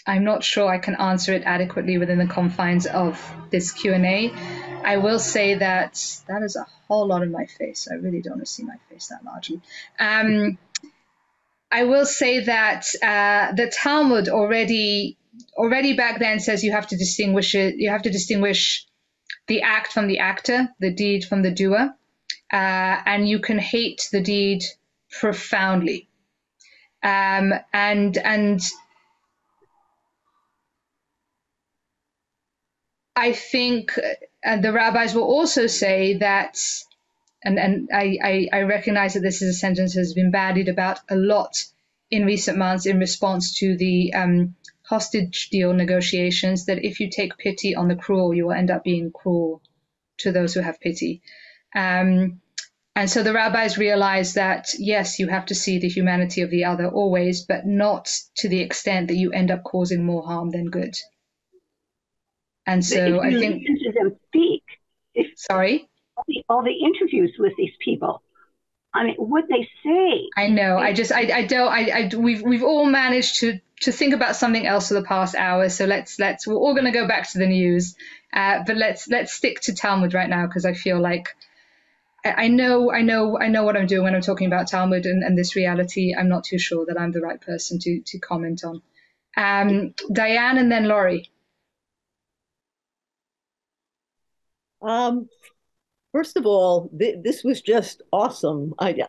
I'm not sure I can answer it adequately within the confines of this Q&A. I will say that is a whole lot of my face. I really don't want to see my face that largely. I will say that the Talmud already back then says you have to distinguish it. You have to distinguish the act from the actor, the deed from the doer, and you can hate the deed profoundly. And I think the rabbis will also say that, and I recognize that this is a sentence that has been bandied about a lot in recent months in response to the hostage deal negotiations, that if you take pity on the cruel, you will end up being cruel to those who have pity. And so the rabbis realize that, yes, you have to see the humanity of the other always, but not to the extent that you end up causing more harm than good. And so I think, listen to them speak. Sorry? All the interviews with these people. I mean, what they say. I know. We've all managed to think about something else for the past hour. So we're all going to go back to the news. But let's stick to Talmud right now, because I feel like I know what I'm doing when I'm talking about Talmud and this reality. I'm not too sure that I'm the right person to comment on. Diane, and then Laurie. First of all, this was just awesome. I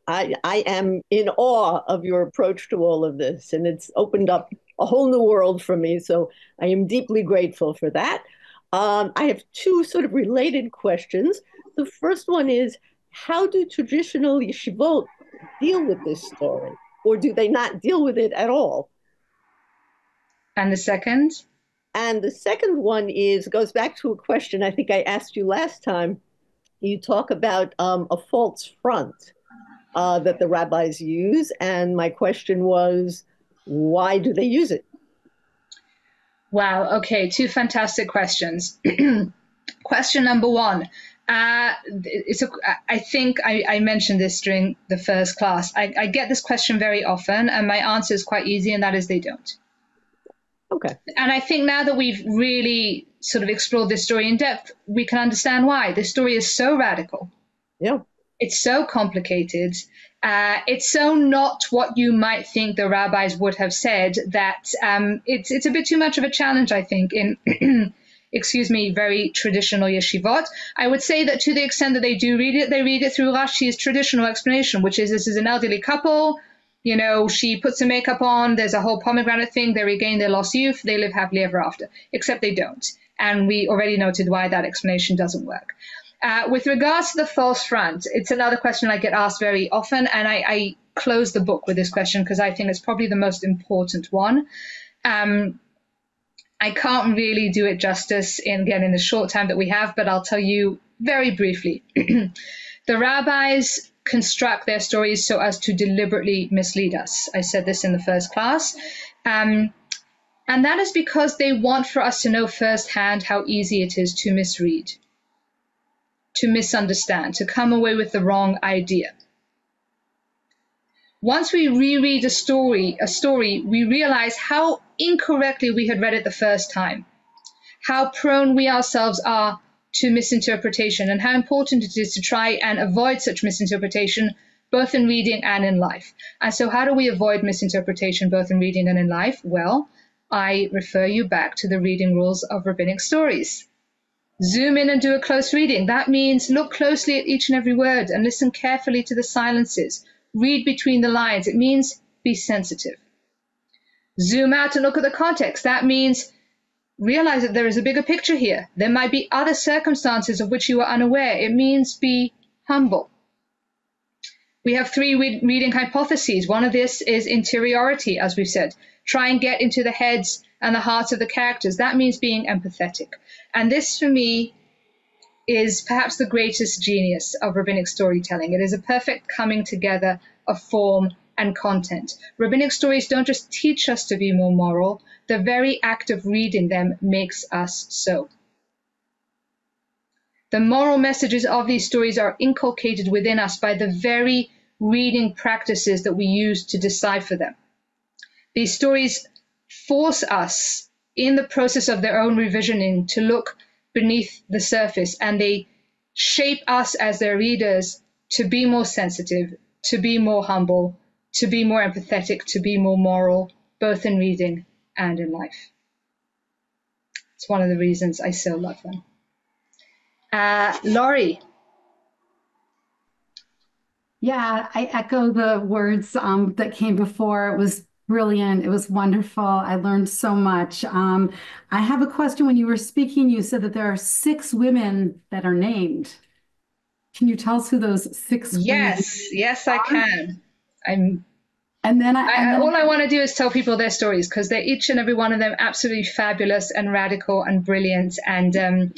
am in awe of your approach to all of this, and it's opened up a whole new world for me. So I am deeply grateful for that. I have two sort of related questions. The first one is, how do traditional yeshivot deal with this story, or do they not deal with it at all? And the second? And the second one goes back to a question I think I asked you last time. you talk about a false front that the rabbis use. And my question was, why do they use it? Wow. Okay. Two fantastic questions. Question number one. I think I mentioned this during the first class. I get this question very often, and my answer is quite easy, and that is they don't. Okay. And I think now that we've really sort of explored this story in depth, we can understand why. This story is so radical. Yeah. It's so complicated. It's so not what you might think the rabbis would have said that it's a bit too much of a challenge, I think, in excuse me, very traditional yeshivot. I would say that to the extent that they do read it, they read it through Rashi's traditional explanation, which is this is an elderly couple. You know, she puts some makeup on. There's a whole pomegranate thing. They regain their lost youth. They live happily ever after, except they don't. And we already noted why that explanation doesn't work. With regards to the false front, it's another question I get asked very often. And I close the book with this question because I think it's probably the most important one. I can't really do it justice in the short time that we have, but I'll tell you very briefly. The rabbis construct their stories so as to deliberately mislead us. I said this in the first class. And that is because they want for us to know firsthand how easy it is to misread, to misunderstand, to come away with the wrong idea. Once we reread a story, we realize how incorrectly we had read it the first time, how prone we ourselves are to misinterpretation, and how important it is to try and avoid such misinterpretation, both in reading and in life. And so how do we avoid misinterpretation, both in reading and in life? Well, I refer you back to the reading rules of rabbinic stories. Zoom in and do a close reading. That means look closely at each and every word and listen carefully to the silences. Read between the lines. It means be sensitive. Zoom out and look at the context. That means realize that there is a bigger picture here. There might be other circumstances of which you are unaware. It means be humble. We have three reading hypotheses. One of this is interiority, as we've said. Try and get into the heads and the hearts of the characters. That means being empathetic. And this, for me, is perhaps the greatest genius of rabbinic storytelling. It is a perfect coming together of form and content. Rabbinic stories don't just teach us to be more moral. The very act of reading them makes us so. The moral messages of these stories are inculcated within us by the very reading practices that we use to decipher them. These stories force us, in the process of their own revisioning, to look beneath the surface, and they shape us as their readers to be more sensitive, to be more humble, to be more empathetic, to be more moral, both in reading and in life. It's one of the reasons I so love them. Laurie. Yeah, I echo the words that came before. It was brilliant. It was wonderful. I learned so much. I have a question. When you were speaking, you said that there are 6 women that are named. Can you tell us who those 6 women are? Yes, I can. All I want to do is tell people their stories because they're each and every one of them absolutely fabulous and radical and brilliant. And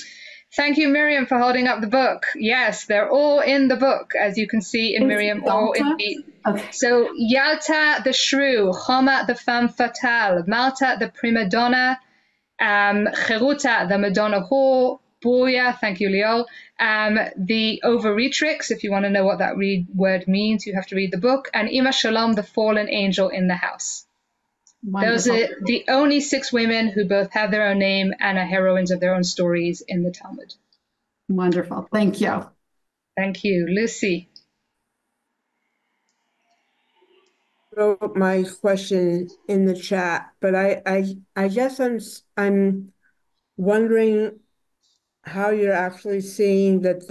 thank you, Miriam, for holding up the book. Yes, they're all in the book, as you can see in Miriam. All in the... Okay. So Yalta the shrew, Choma the femme fatale, Malta the prima donna, Heruta the Madonna whore, Boya, thank you, Leo, the overreatrix. If you want to know what that word means, you have to read the book, and Ima Shalom, the fallen angel in the house. Wonderful. Those are the only 6 women who both have their own name and are heroines of their own stories in the Talmud. Wonderful. Thank you. Thank you. Lucy. Wrote my question in the chat, but I guess I'm wondering how you're actually seeing that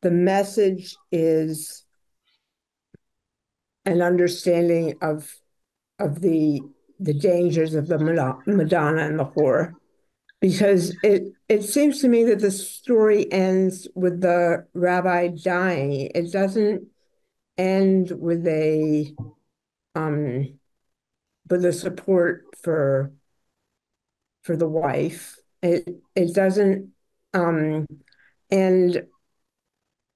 the message is an understanding of the dangers of the Madonna and the whore, because it seems to me that the story ends with the rabbi dying. It doesn't end with a support for the wife. It doesn't and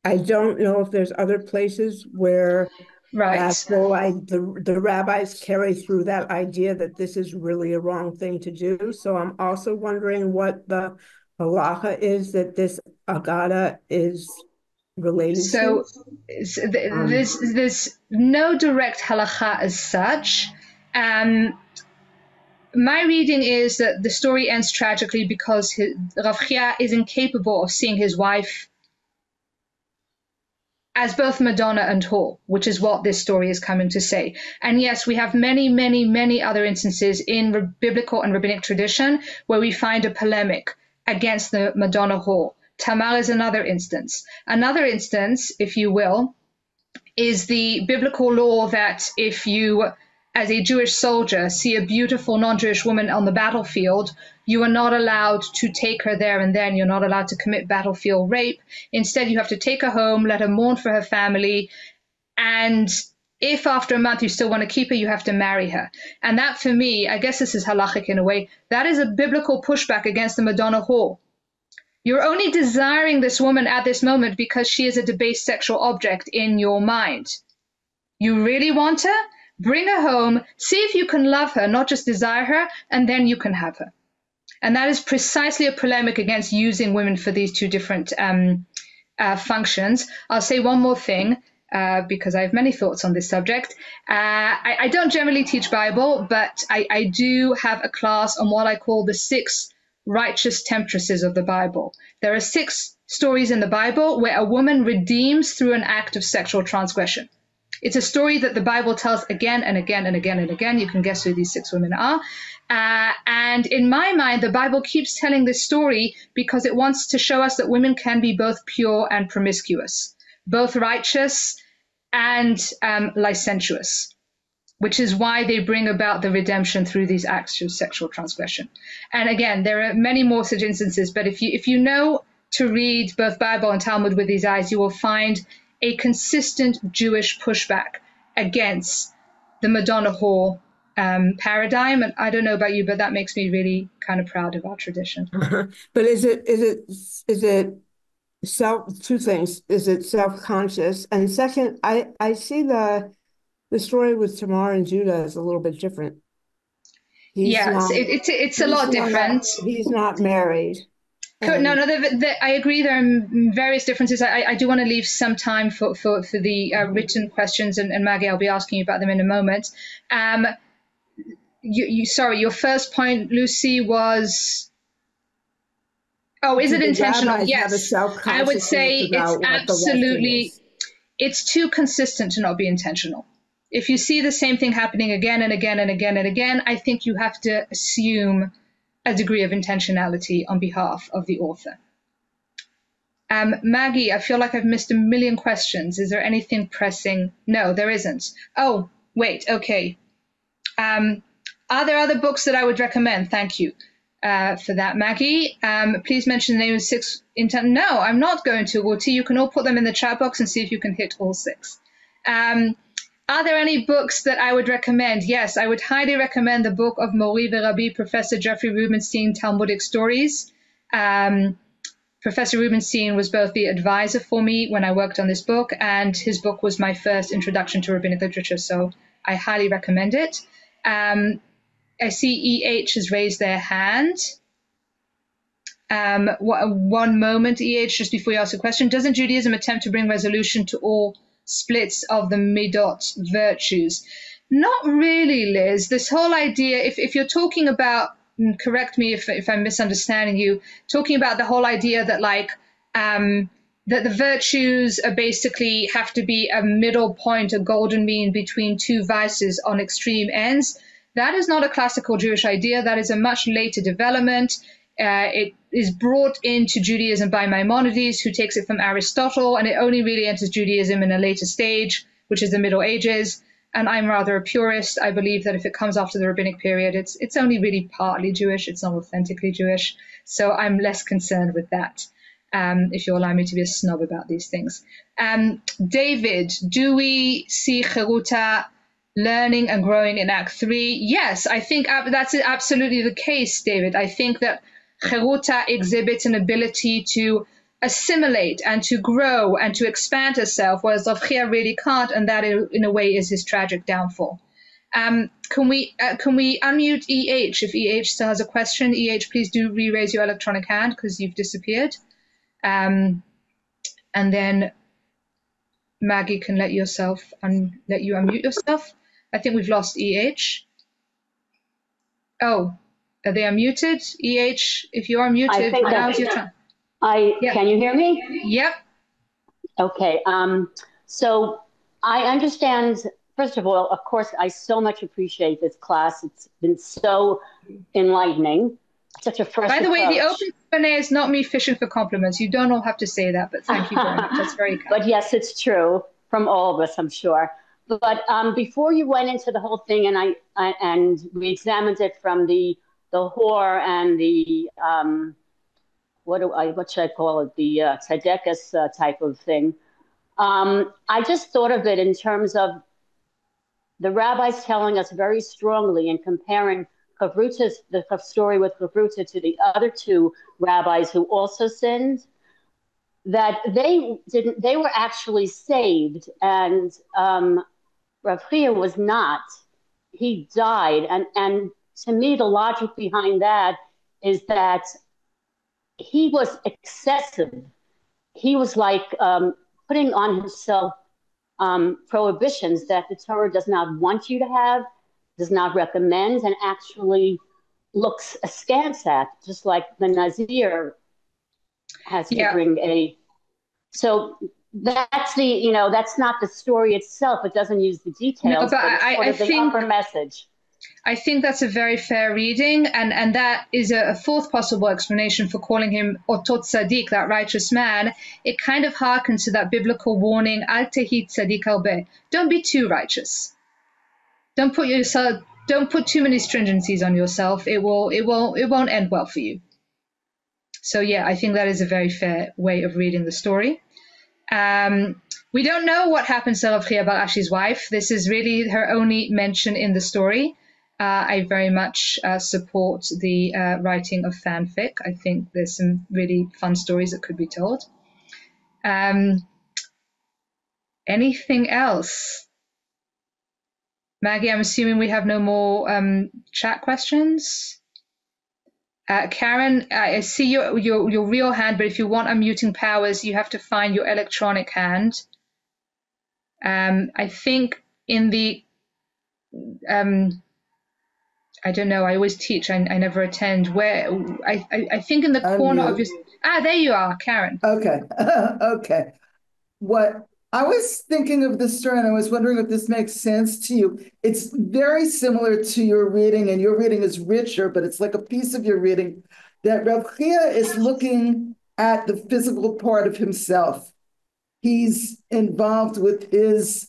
I don't know if there's other places where Right. the rabbis carry through that idea that this is really a wrong thing to do. So I'm also wondering what the halacha is that this Aggada is related to. So there's no direct halacha as such. My reading is that the story ends tragically because Rav Chia is incapable of seeing his wife as both Madonna and whore, which is what this story is coming to say. And yes, we have many, many, many other instances in biblical and rabbinic tradition where we find a polemic against the Madonna whore. Tamar is another instance. Another instance, if you will, is the biblical law that if you, as a Jewish soldier, see a beautiful non-Jewish woman on the battlefield, you are not allowed to take her there and then. You're not allowed to commit battlefield rape. Instead, you have to take her home, let her mourn for her family, and if after a month you still want to keep her, you have to marry her. And that, for me, I guess this is halachic in a way, that is a biblical pushback against the Madonna whore. You're only desiring this woman at this moment because she is a debased sexual object in your mind. You really want her? Bring her home, see if you can love her, not just desire her, and then you can have her. And that is precisely a polemic against using women for these two different functions. I'll say one more thing, because I have many thoughts on this subject. I don't generally teach Bible, but I do have a class on what I call the 6 righteous temptresses of the Bible. There are 6 stories in the Bible where a woman redeems through an act of sexual transgression. It's a story that the Bible tells again and again and again and again. You can guess who these 6 women are. And in my mind, the Bible keeps telling this story because it wants to show us that women can be both pure and promiscuous, both righteous and licentious, which is why they bring about the redemption through these acts of sexual transgression. And again, there are many more such instances, but if you know to read both Bible and Talmud with these eyes, you will find a consistent Jewish pushback against the Madonna whore paradigm. And I don't know about you, but that makes me really kind of proud of our tradition. But is it two things? Is it self-conscious? And second, I see the story with Tamar and Judah is a little bit different. It's a lot different. He's not married. No, I agree. There are various differences. I do want to leave some time for the written questions, and Maggie, I'll be asking you about them in a moment. Sorry, your first point, Lucy, was... Oh, is it intentional? Yes. I would say it's absolutely... It's too consistent to not be intentional. If you see the same thing happening again and again and again and again, I think you have to assume a degree of intentionality on behalf of the author. Maggie, I feel like I've missed a million questions. Is there anything pressing? No, there isn't. Oh, wait, okay. Are there other books that I would recommend? Thank you for that, Maggie. Please mention the name of 6 intent. No, I'm not going to, Heruta. You can all put them in the chat box and see if you can hit all 6. Are there any books that I would recommend? Yes, I would highly recommend the book of Mori Rabbi Professor Jeffrey Rubenstein, Talmudic Stories. Professor Rubenstein was both the advisor for me when I worked on this book, and his book was my first introduction to rabbinic literature, so I highly recommend it. I see EH has raised their hand. One moment, EH, just before you ask a question. Doesn't Judaism attempt to bring resolution to all splits of the midot virtues? Not really, Liz. This whole idea, if you're talking about, correct me if I'm misunderstanding you, talking about the whole idea that that the virtues are basically have to be a middle point, a golden mean between 2 vices on extreme ends, that is not a classical Jewish idea. That is a much later development. It is brought into Judaism by Maimonides, who takes it from Aristotle, and it only really enters Judaism in a later stage, which is the Middle Ages. And I'm rather a purist. I believe that if it comes after the rabbinic period, it's only really partly Jewish. It's not authentically Jewish. So I'm less concerned with that, if you allow me to be a snob about these things. David, do we see Heruta learning and growing in Act 3? Yes, I think that's absolutely the case, David. I think that Heruta exhibits an ability to assimilate and to grow and to expand herself, whereas Rav Chia really can't, and that in a way is his tragic downfall. Can we unmute EH if EH still has a question? EH, please do re-raise your electronic hand because you've disappeared. And then Maggie can let you unmute yourself. I think we've lost EH. Oh, are they unmuted? EH, if you are muted, now's your time. Can you hear me? Yep. Okay. So I understand. First of all, of course, I so much appreciate this class. It's been so enlightening. Such a fresh By the way, approach. the open Q&A is not me fishing for compliments. You don't all have to say that, but thank you very much. That's very kind. But yes, it's true from all of us, I'm sure. But before you went into the whole thing, and we examined it from the whore and the what should I call it? The tzedekah type of thing. I just thought of it in terms of the rabbis telling us very strongly and comparing the story with Heruta to the other two rabbis who also sinned, that they were actually saved, and Rav Chia was not. He died, and to me the logic behind that is that he was excessive. He was like putting on himself prohibitions that the Torah does not want you to have, does not recommend, and actually looks askance at, just like the Nazir has to bring a. So that's that's not the story itself. It doesn't use the details, but it's the upper message. I think that's a very fair reading, and that is a fourth possible explanation for calling him Otot Tzaddik, that righteous man. It kind of harkens to that biblical warning, Al tehi tzaddik harbe. Don't be too righteous. Don't put too many stringencies on yourself. It won't end well for you. So yeah, I think that is a very fair way of reading the story. We don't know what happens to Rav Chia Barashi's wife. This is really her only mention in the story. I very much support the writing of fanfic. I think there's some really fun stories that could be told. Anything else? Maggie, I'm assuming we have no more chat questions. Karen, I see your real hand, but if you want unmuting powers, you have to find your electronic hand. I think in the I don't know. I always teach. I never attend. Where I think in the corner of your there you are, Karen. Okay, okay. What I was thinking of this story, and I was wondering if this makes sense to you. It's very similar to your reading, and your reading is richer, but it's like a piece of your reading that Rav Chia is looking at the physical part of himself. He's involved with his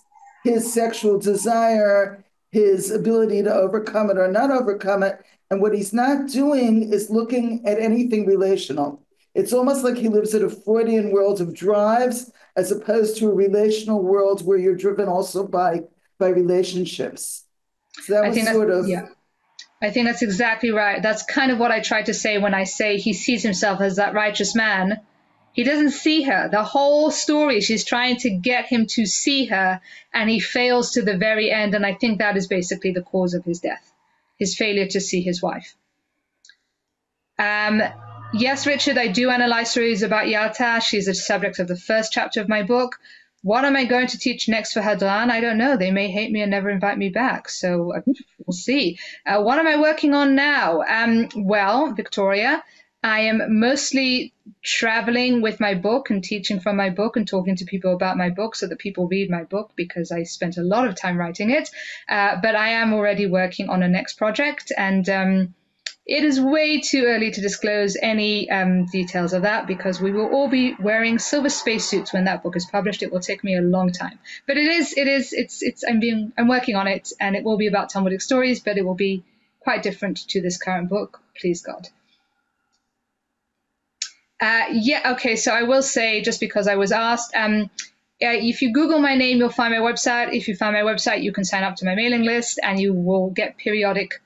sexual desire, his ability to overcome it or not overcome it. And what he's not doing is looking at anything relational. It's almost like he lives in a Freudian world of drives, as opposed to a relational world where you're driven also by relationships. So that was sort of... Yeah. I think that's exactly right. That's kind of what I try to say when I say he sees himself as that righteous man. He doesn't see her. The whole story, she's trying to get him to see her, and he fails to the very end. And I think that is basically the cause of his death, his failure to see his wife. Yes, Richard, I do analyze stories about Yalta. She's the subject of the first chapter of my book. What am I going to teach next for Hadran? I don't know. They may hate me and never invite me back. So we'll see. What am I working on now? Well, Victoria, I am mostly traveling with my book and teaching from my book and talking to people about my book so that people read my book, because I spent a lot of time writing it. But I am already working on a next project, and it is way too early to disclose any details of that, because we will all be wearing silver spacesuits when that book is published. It will take me a long time, but I'm working on it, and it will be about Talmudic stories, but it will be quite different to this current book, please God. Okay, so I will say, just because I was asked, if you Google my name, you'll find my website. If you find my website, you can sign up to my mailing list, and you will get periodic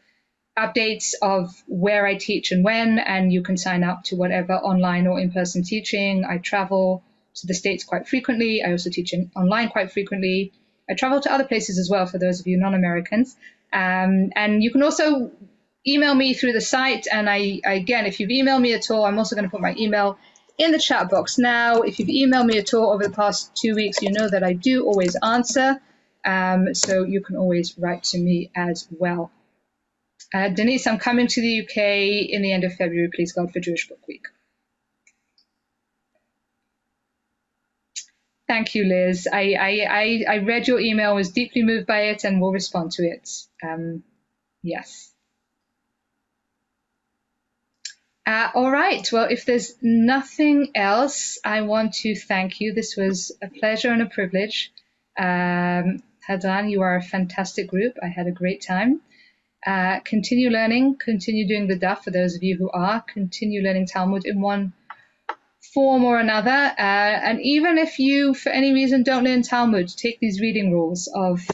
updates of where I teach and when, and you can sign up to whatever online or in-person teaching. I travel to the States quite frequently. I also teach online quite frequently. I travel to other places as well for those of you non-Americans. And you can also email me through the site. And again, if you've emailed me at all, I'm also going to put my email in the chat box now. If you've emailed me at all over the past 2 weeks, you know that I do always answer. So you can always write to me as well. Denise, I'm coming to the UK in the end of February, please God, for Jewish Book Week. Thank you, Liz. I read your email, was deeply moved by it, and will respond to it. Yes. All right. Well, if there's nothing else, I want to thank you. This was a pleasure and a privilege. Hadran, you are a fantastic group. I had a great time. Continue learning, continue doing the daf for those of you who are, continue learning Talmud in one form or another. And even if you, for any reason, don't learn Talmud, take these reading rules of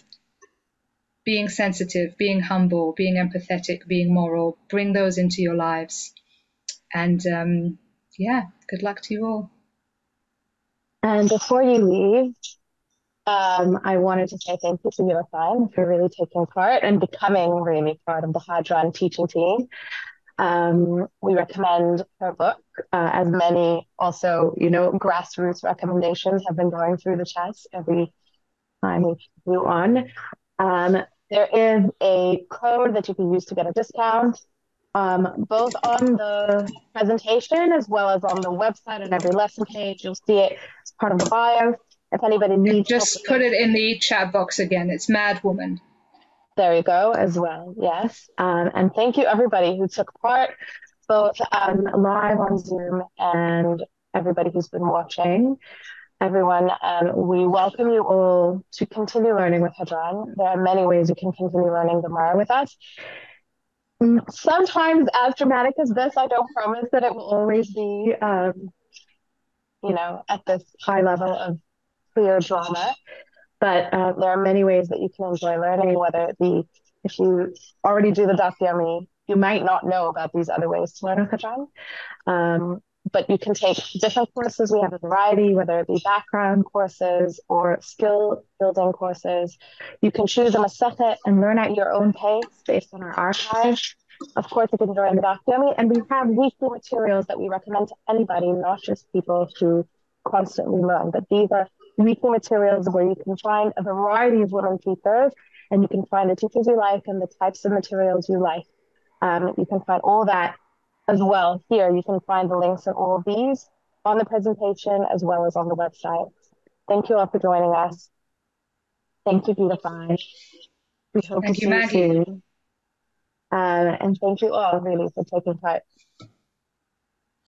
being sensitive, being humble, being empathetic, being moral, bring those into your lives. And good luck to you all. And before you leave, I wanted to say thank you to Unify for really taking part and becoming really part of the Hadran teaching team. We recommend her book, as many also, grassroots recommendations have been going through the chats every time we do on. There is a code that you can use to get a discount, both on the presentation as well as on the website and every lesson page. You'll see it as part of the bio. If anybody needs just put it in the chat box again. It's Mad Woman. There you go as well. Yes. And thank you everybody who took part, both live on Zoom and everybody who's been watching. Everyone, we welcome you all to continue learning with Hadran. There are many ways you can continue learning Gemara with us. Sometimes as dramatic as this, I don't promise that it will always be, at this high level of clear drama. But there are many ways that you can enjoy learning, whether it be if you already do the Daf Yomi, you might not know about these other ways to learn Hadran. But you can take different courses. We have a variety, whether it be background courses or skill building courses. You can choose a Masechet and learn at your own pace based on our archive. Of course, you can join the Daf Yomi, and we have weekly materials that we recommend to anybody, not just people who constantly learn. But these are weekly materials where you can find a variety of women teachers, and you can find the teachers you like and the types of materials you like. You can find all that as well here. You can find the links in all of these on the presentation as well as on the website. Thank you all for joining us. Thank you, Beautify. We hope to see you soon. And thank you all really for taking part.